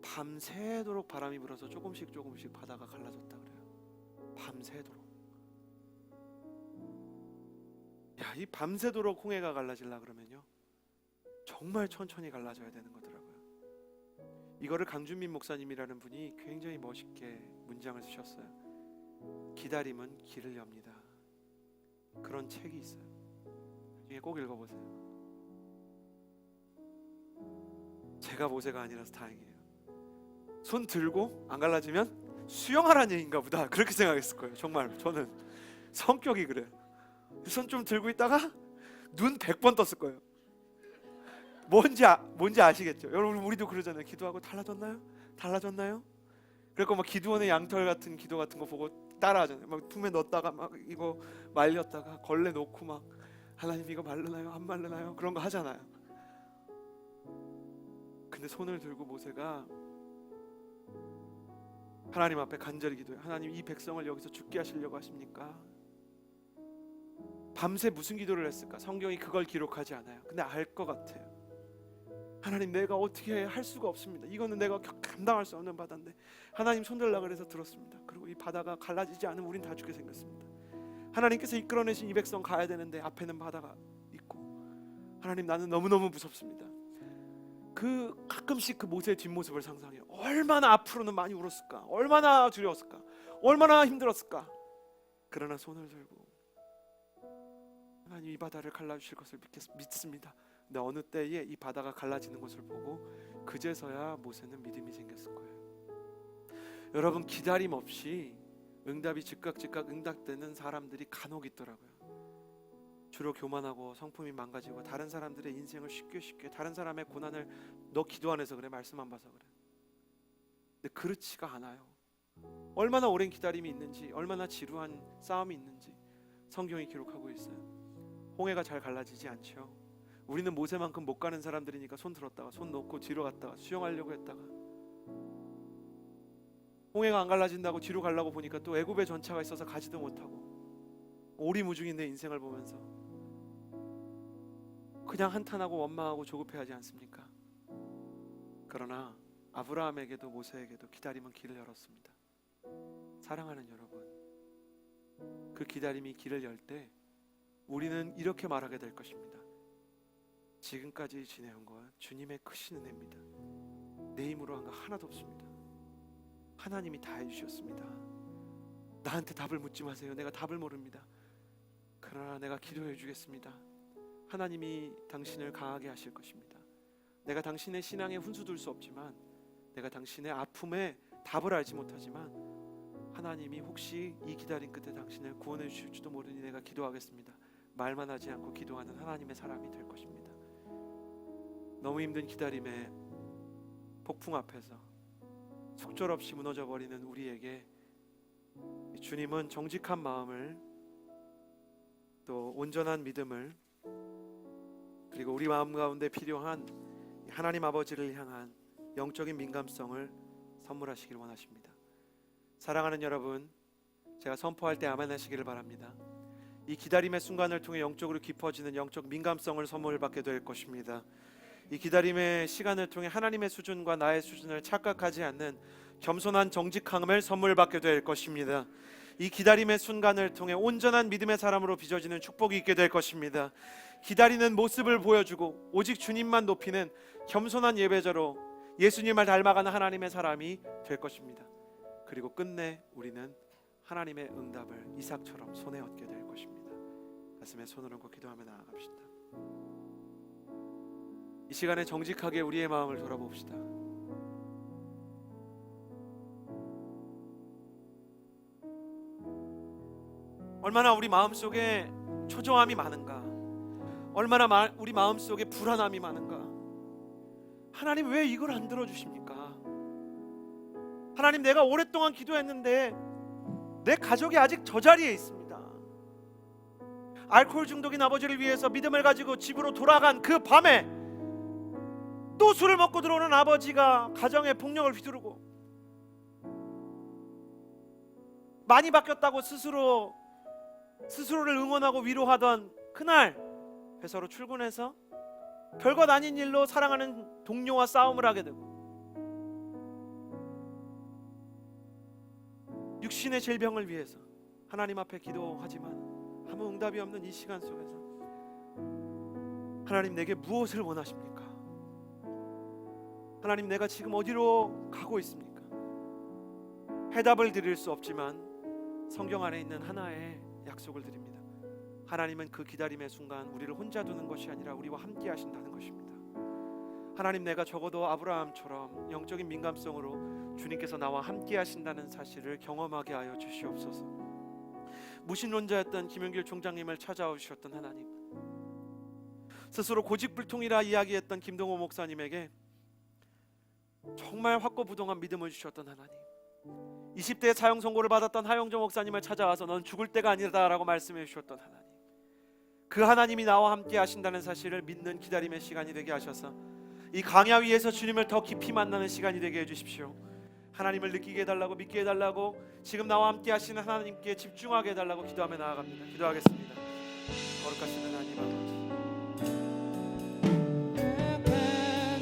밤새도록 바람이 불어서 조금씩 바다가 갈라졌다 그래요. 밤새도록. 야, 이 밤새도록 홍해가 갈라지려 그러면요 정말 천천히 갈라져야 되는 거더라고요. 이거를 강준민 목사님이라는 분이 굉장히 멋있게 문장을 쓰셨어요. 기다림은 길을 엽니다. 그런 책이 있어요. 나중에 꼭 읽어보세요. 제가 모세가 아니라서 다행이에요. 손 들고 안 갈라지면 수영하라는 얘기인가 보다, 그렇게 생각했을 거예요. 정말 저는 성격이 그래요. 손 좀 들고 있다가 눈 100번 떴을 거예요. 뭔지 아시겠죠? 여러분, 우리도 그러잖아요. 기도하고 달라졌나요? 그래서 막 기도원의 양털 같은 기도 같은 거 보고 따라하잖아요. 막 품에 넣었다가 막 이거 말렸다가 걸레 놓고 막 하나님 이거 말르나요? 안 말르나요? 그런 거 하잖아요. 근데 손을 들고 모세가 하나님 앞에 간절히 기도해요. 하나님, 이 백성을 여기서 죽게 하시려고 하십니까? 밤새 무슨 기도를 했을까? 성경이 그걸 기록하지 않아요. 근데 알 것 같아요. 하나님, 내가 어떻게 할 수가 없습니다. 이거는 내가 감당할 수 없는 바다인데 하나님 손들라 그래서 들었습니다. 그리고 이 바다가 갈라지지 않으면 우린 다 죽게 생겼습니다. 하나님께서 이끌어내신 이 백성 가야 되는데 앞에는 바다가 있고, 하나님 나는 너무너무 무섭습니다. 가끔씩 그 모세의 뒷모습을 상상해요. 얼마나 앞으로는 많이 울었을까, 얼마나 두려웠을까, 얼마나 힘들었을까. 그러나 손을 들고 하나님 이 바다를 갈라주실 것을 믿습니다. 근데 어느 때에 이 바다가 갈라지는 것을 보고 그제서야 모세는 믿음이 생겼을 거예요. 여러분, 기다림 없이 응답이 즉각 응답되는 사람들이 간혹 있더라고요. 주로 교만하고 성품이 망가지고 다른 사람들의 인생을 쉽게 다른 사람의 고난을 너 기도 안 해서 그래, 말씀 안 봐서 그래. 근데 그렇지가 않아요. 얼마나 오랜 기다림이 있는지, 얼마나 지루한 싸움이 있는지 성경이 기록하고 있어요. 홍해가 잘 갈라지지 않죠. 우리는 모세만큼 못 가는 사람들이니까 손 들었다가 손 놓고 뒤로 갔다가 수영하려고 했다가, 홍해가 안 갈라진다고 뒤로 가려고 보니까 또 애굽의 전차가 있어서 가지도 못하고 오리무중인 내 인생을 보면서 그냥 한탄하고 원망하고 조급해하지 않습니까? 그러나 아브라함에게도 모세에게도 기다림은 길을 열었습니다. 사랑하는 여러분, 그 기다림이 길을 열 때 우리는 이렇게 말하게 될 것입니다. 지금까지 지내온 건 주님의 크신 은혜입니다. 내 힘으로 한 거 하나도 없습니다. 하나님이 다 해주셨습니다. 나한테 답을 묻지 마세요. 내가 답을 모릅니다. 그러나 내가 기도해 주겠습니다. 하나님이 당신을 강하게 하실 것입니다. 내가 당신의 신앙에 훈수 둘 수 없지만, 내가 당신의 아픔에 답을 알지 못하지만 하나님이 혹시 이 기다림 끝에 당신을 구원해 주실지도 모르니 내가 기도하겠습니다. 말만 하지 않고 기도하는 하나님의 사람이 될 것입니다. 너무 힘든 기다림의 폭풍 앞에서 속절없이 무너져버리는 우리에게 주님은 정직한 마음을, 또 온전한 믿음을, 그리고 우리 마음 가운데 필요한 하나님 아버지를 향한 영적인 민감성을 선물하시길 원하십니다. 사랑하는 여러분, 제가 선포할 때 아멘 하시기를 바랍니다. 이 기다림의 순간을 통해 영적으로 깊어지는 영적 민감성을 선물받게 될 것입니다. 이 기다림의 시간을 통해 하나님의 수준과 나의 수준을 착각하지 않는 겸손한 정직함을 선물받게 될 것입니다. 이 기다림의 순간을 통해 온전한 믿음의 사람으로 빚어지는 축복이 있게 될 것입니다. 기다리는 모습을 보여주고 오직 주님만 높이는 겸손한 예배자로 예수님을 닮아가는 하나님의 사람이 될 것입니다. 그리고 끝내 우리는 하나님의 응답을 이삭처럼 손에 얻게 될 것입니다. 가슴에 손을 얹고 기도하며 나아갑시다. 이 시간에 정직하게 우리의 마음을 돌아봅시다. 얼마나 우리 마음속에 초조함이 많은가, 얼마나 우리 마음속에 불안함이 많은가. 하나님 왜 이걸 안 들어주십니까? 하나님, 내가 오랫동안 기도했는데 내 가족이 아직 저 자리에 있습니다. 알코올 중독인 아버지를 위해서 믿음을 가지고 집으로 돌아간 그 밤에 또 술을 먹고 들어오는 아버지가 가정의 폭력을 휘두르고, 많이 바뀌었다고 스스로를 응원하고 위로하던 그날 회사로 출근해서 별것 아닌 일로 사랑하는 동료와 싸움을 하게 되고, 육신의 질병을 위해서 하나님 앞에 기도하지만 아무 응답이 없는 이 시간 속에서 하나님, 내게 무엇을 원하십니까? 하나님, 내가 지금 어디로 가고 있습니까? 해답을 드릴 수 없지만 성경 안에 있는 하나의 약속을 드립니다. 하나님은 그 기다림의 순간 우리를 혼자 두는 것이 아니라 우리와 함께 하신다는 것입니다. 하나님, 내가 적어도 아브라함처럼 영적인 민감성으로 주님께서 나와 함께 하신다는 사실을 경험하게 하여 주시옵소서. 무신론자였던 김용길 총장님을 찾아오셨던 하나님, 스스로 고집불통이라 이야기했던 김동호 목사님에게 정말 확고부동한 믿음을 주셨던 하나님, 20대에 사형 선고를 받았던 하영조 목사님을 찾아와서 넌 죽을 때가 아니다라고 말씀해 주셨던 하나님, 그 하나님이 나와 함께 하신다는 사실을 믿는 기다림의 시간이 되게 하셔서 이 강야 위에서 주님을 더 깊이 만나는 시간이 되게 해주십시오. 하나님을 느끼게 해달라고, 믿게 해달라고, 지금 나와 함께 하시는 하나님께 집중하게 해달라고 기도하며 나아갑니다. 기도하겠습니다. 거룩하신 하나님 아버지,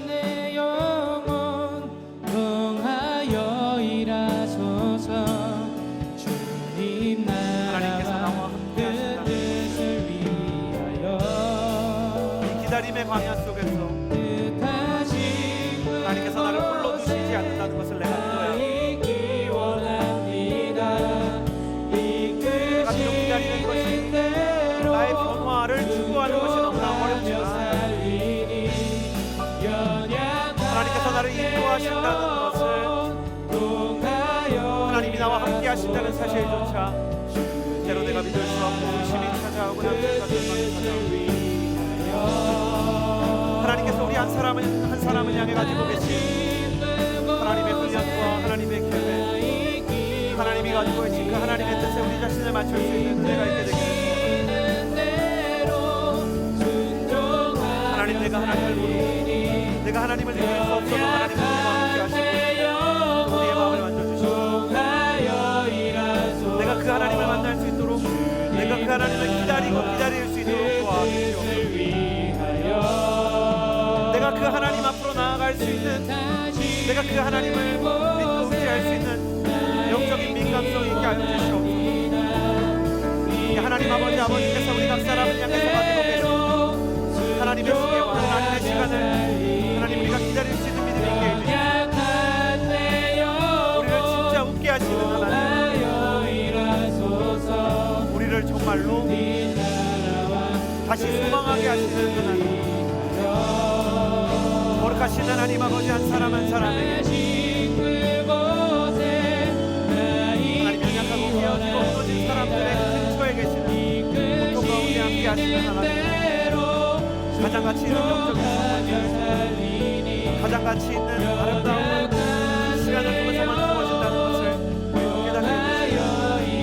내 영혼 동하여 일하소서. 주님 하나님께서 나와 나라와 함께 그 하신다는 뜻을 위하여 이 기다림의 광야 속에서 하나님께서 나를 홀로 두시지 않는다는 것을 내가 믿어요. 내가 비록 기다리는 것이 나의 변화를 추구하는 것이 너무나 어렵지만 하나님께서 나를 인도하신다는 것을, 하나님이 나와 함께 하신다는 사실조차 때로 내가 믿을 수 없고 의심이 찾아오고 남탓과 절망이 찾아오고, 하나님께서 우리 한 사람을 향해 가지고 계신 하나님의 훈련과 하나님의 계획, 하나님이 가지고 계신 그 하나님의 뜻에 우리 자신을 맞출 수 있는 은혜가 있게 되기를 소원합니다. 하나님, 내가 하나님을 모르고 내가 하나님을 느낄 수 없어도 하나님은 우리와 함께 하시고 우리의 마음을 만져주시고, 내가 그 하나님을 만날 수 있도록, 내가 그 하나님을 기다릴 수 있도록 도와주시옵소서. 내가 그 하나님 앞으로 나아갈 수 있는, 내가 그 하나님을 믿고 의지할 수 있는 영적인 민감성 있게 하여 주시옵소서. 하나님 아버지께서 우리 각 사람을 향해서 가지고 계신 하나님의 시계와 하나님의 시간을 하나님 우리가 기다릴 수 있는 믿음이 있게 해주시옵소서. 우리를 진짜 웃게 하시는 하나님, 우리를 정말로 다시 소망하게 하시는 하나님, 거룩하신 하나님 아버지, 한 사람 한 사람에게 하나님, 연약하고 깨어지고 무너진 사람들의 근처에 계시는 고통 가운데 함께 하시는 하나님, 가장 가치 있는 영적인 성원들, 가장 가치 있는 아름다운 시간을 통해서만 주어진다는 것을 깨닫게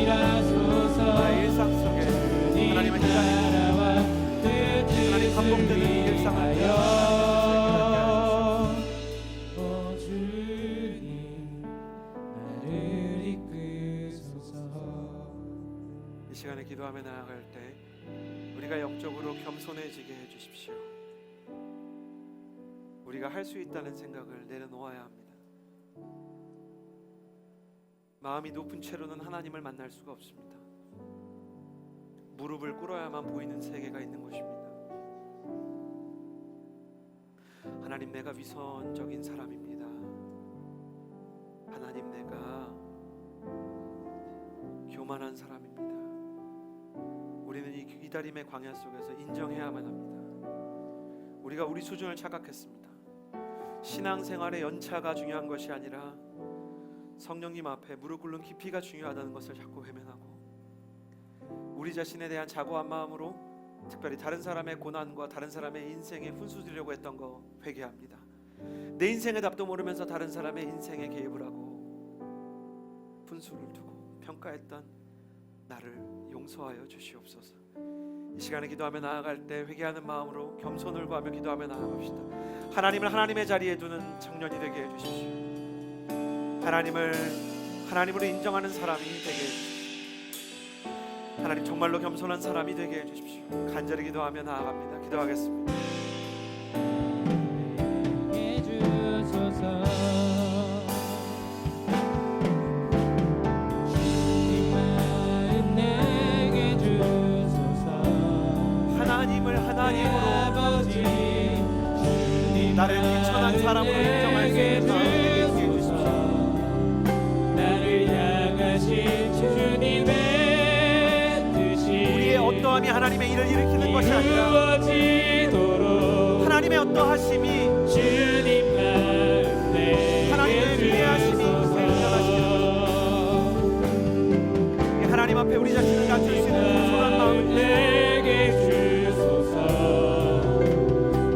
해주시옵소서. 나의 일상 속에 하나님의 기다림, 하나님 반복되는 일상을 이 시간에 기도하며 나아갈 때 우리가 영적으로 겸손해지게 해주십시오. 우리가 할 수 있다는 생각을 내려놓아야 합니다. 마음이 높은 채로는 하나님을 만날 수가 없습니다. 무릎을 꿇어야만 보이는 세계가 있는 것입니다. 하나님, 내가 위선적인 사람입니다. 하나님, 내가 교만한 사람입니다. 우리는 이 기다림의 광야 속에서 인정해야만 합니다. 우리가 우리 수준을 착각했습니다. 신앙생활의 연차가 중요한 것이 아니라 성령님 앞에 무릎 꿇는 깊이가 중요하다는 것을 자꾸 외면하고, 우리 자신에 대한 자고한 마음으로 특별히 다른 사람의 고난과 다른 사람의 인생에 훈수두려고 했던 거 회개합니다. 내 인생의 답도 모르면서 다른 사람의 인생에 개입을 하고 분수를 두고 평가했던 나를 용서하여 주시옵소서. 이 시간에 기도하며 나아갈 때 회개하는 마음으로 겸손을 구하며 기도하며 나아갑시다. 하나님을 하나님의 자리에 두는 청년이 되게 해주십시오. 하나님을 하나님으로 인정하는 사람이 되게 해주십시오. 하나님 정말로 겸손한 사람이 되게 해주십시오. 간절히 기도하며 나아갑니다. 기도하겠습니다. 해주소서. 하나님을 하나님으로 아버지 나를 비천한 사람으로 인정할 수 있는 마음이 되게 해주십시오. 나를 향하신 주님의 뜻이 우리의 어떠함이 하나님의 일을 일으키는 것이 아니라 이루어지도록 하나님의 어떠하심이 주님 마음에 하나님의 위대하심이 이 하나님 앞에 우리 자신을 낮출 수 있는 겸손한 마음을 내게 주소서.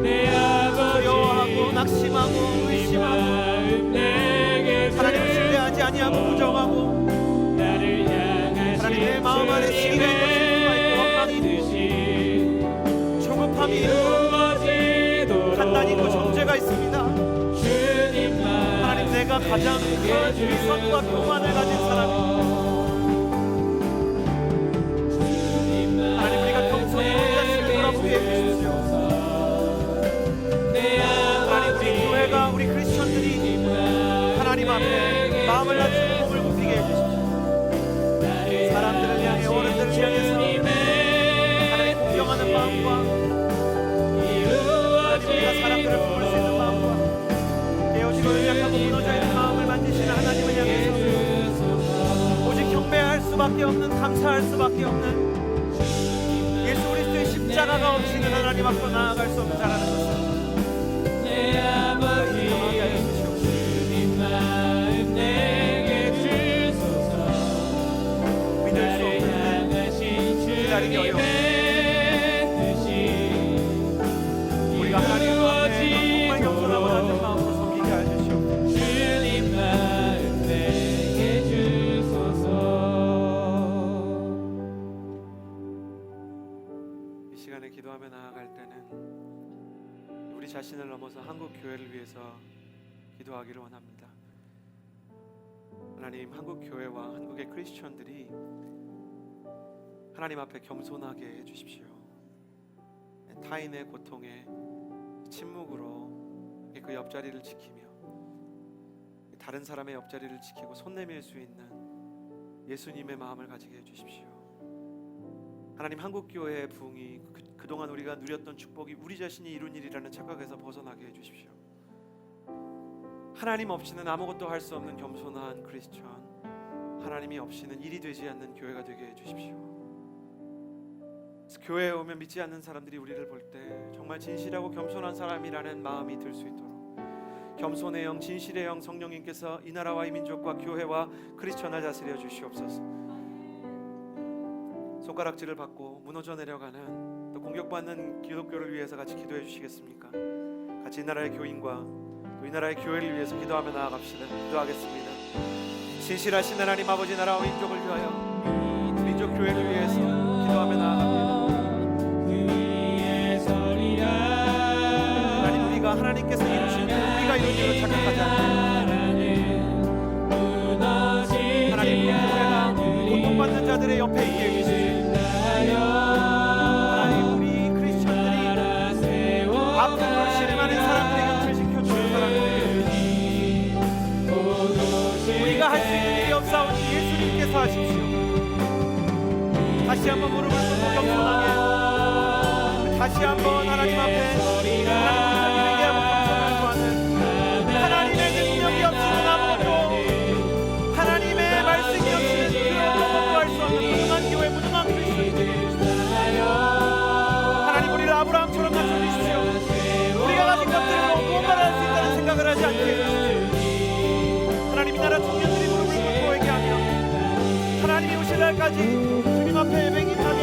내 아버지 두려워하고 낙심하고 의심하고 하나님을 신뢰하지 아니하고 부정하고 나를 향하신 하나님 내 마음 안에 시기가 있고 질투가 있고 원망이 있고 조급함이 있고 판단이 있고 정죄가 있습니다. 하나님 내가 가장 큰 위선과 교만을 가진 사람입니다. 하나님 우리가 겸손히 우리 자신을 돌아보게 해주십시오. 하나님 우리 교회가 우리 크리스천들이 하나님 앞에 마음을 낮추고 몸을 굽히게 해주십시오. 사람들을 향해 어른들을 향해서 하나님 공경하는 마음과 하나님 우리가 사람들을 품을 수 있는 마음과 깨어지고 연약하고 무너져 있는 마음을 만지시는 하나님을 향해서 오직 경배할 수밖에 없는 감사할 수밖에 없는 예수 그리스도의 십자가가 없이는 하나님 앞으로 나아갈 수 없다라는 것을 내 아버지 주님 마음 내게 주소서. 믿을 수 없는 기다리기 어려운 우리가 하나님 앞에 정말 겸손하고 낮은 마음으로 섬기게 해주시옵소서. 주님 마음 내게 주소서. 이 시간에 기도하며 나아갈 때는 우리 자신을 넘어서 한국 교회를 위해서 기도하기를 원합니다. 하나님 한국 교회와 한국의 크리스천들이 하나님 앞에 겸손하게 해주십시오. 타인의 고통에 침묵으로 그 옆자리를 지키며 다른 사람의 옆자리를 지키고 손 내밀 수 있는 예수님의 마음을 가지게 해주십시오. 하나님 한국교회의 부흥이 그동안 우리가 누렸던 축복이 우리 자신이 이룬 일이라는 착각에서 벗어나게 해주십시오. 하나님 없이는 아무것도 할 수 없는 겸손한 크리스천, 하나님이 없이는 일이 되지 않는 교회가 되게 해주십시오. 교회에 오면 믿지 않는 사람들이 우리를 볼 때 정말 진실하고 겸손한 사람이라는 마음이 들 수 있도록 겸손의 영, 진실의 영 성령님께서 이 나라와 이 민족과 교회와 크리스천을 다스려 주시옵소서. 손가락질을 받고 무너져 내려가는 또 공격받는 기독교를 위해서 같이 기도해 주시겠습니까? 같이 이 나라의 교인과 또 이 나라의 교회를 위해서 기도하며 나아갑시다. 기도하겠습니다. 진실하신 하나님 아버지, 나라와 민족을 위하여 민족 교회를 위해서 기도하며 나아갑니다. 하나님 우리가 하나님께서 이루신 우리가 이룬 일을 착각하지 않고 하나님 우리 교회가 고통받는 자들의 옆에 있게 해주시옵소서. 하나님 우리 크리스천들이 아픔을 실험하는 사람들의 곁을 지켜주는 사람이 되게 해주시옵소서. 우리가 할 수 있는 일이 없사오니 예수님께서 하십시오. 다시 한번 무릎을 꿇고 겸손하게 다시 한번 하나님 앞에 하나님 회개하고 겸손을 구하는 하나님의 능력이 없이는 아무것도 하나님의 말씀이 없이는 그런 것도 할 수 없는 무능한 교회, 무능한 크리스천이 되게 해주십시오. 하나님 우리를 아브라함처럼 낮춰주십시오. 우리가 가진 것들로 무엇말을 할 수 있다는 생각을 하지 않게 해주십시오. 하나님 이 나라 청년들이 무릎을 꿇고 회개하며 하나님이 오실 날까지 주님 앞에 예배하게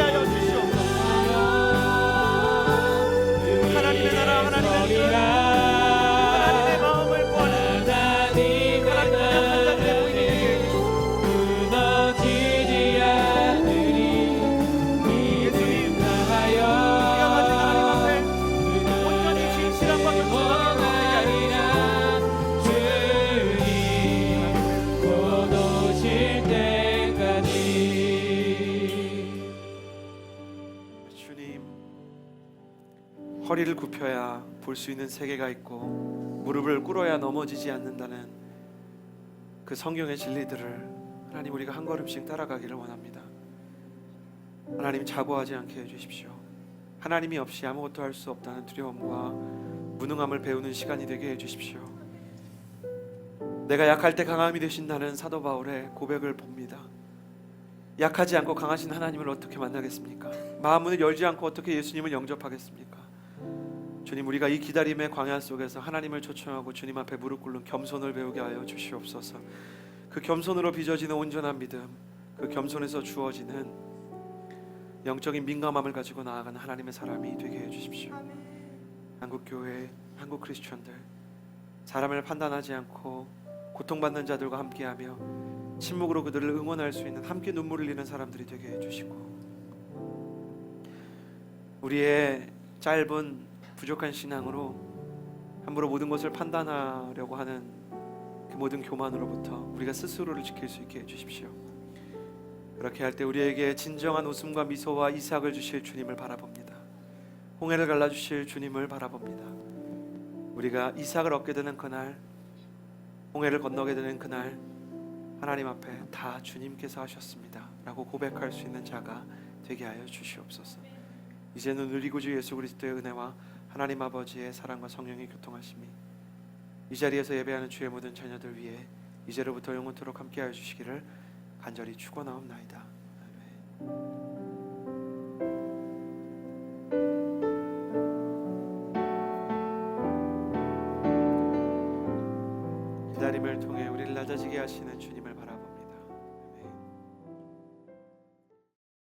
허리를 굽혀야 볼 수 있는 세계가 있고 무릎을 꿇어야 넘어지지 않는다는 그 성경의 진리들을 하나님 우리가 한 걸음씩 따라가기를 원합니다. 하나님 자고하지 않게 해주십시오. 하나님이 없이 아무것도 할 수 없다는 두려움과 무능함을 배우는 시간이 되게 해주십시오. 내가 약할 때 강함이 되신다는 사도 바울의 고백을 봅니다. 약하지 않고 강하신 하나님을 어떻게 만나겠습니까? 마음문을 열지 않고 어떻게 예수님을 영접하겠습니까? 주님, 우리가 이 기다림의 광야 속에서 하나님을 초청하고 주님 앞에 무릎 꿇는 겸손을 배우게 하여 주시옵소서. 그 겸손으로 빚어지는 온전한 믿음, 그 겸손에서 주어지는 영적인 민감함을 가지고 나아가는 하나님의 사람이 되게 해주십시오. 한국교회, 한국 크리스천들, 사람을 판단하지 않고 고통받는 자들과 함께하며 침묵으로 그들을 응원할 수 있는, 함께 눈물을 흘리는 사람들이 되게 해주시고, 우리의 짧은 부족한 신앙으로 함부로 모든 것을 판단하려고 하는 그 모든 교만으로부터 우리가 스스로를 지킬 수 있게 해주십시오. 그렇게 할 때 우리에게 진정한 웃음과 미소와 이삭을 주실 주님을 바라봅니다. 홍해를 갈라주실 주님을 바라봅니다. 우리가 이삭을 얻게 되는 그날, 홍해를 건너게 되는 그날, 하나님 앞에 다 주님께서 하셨습니다 라고 고백할 수 있는 자가 되게 하여 주시옵소서. 이제는 우리 구주 예수 그리스도의 은혜와 하나님 아버지의 사랑과 성령의 교통하심이 이 자리에서 예배하는 주의 모든 자녀들 위해 이제로부터 영원토록 함께하여 주시기를 간절히 축원하옵나이다. 아멘. 기다림을 통해 우리를 낮아지게 하시는 주님을 바라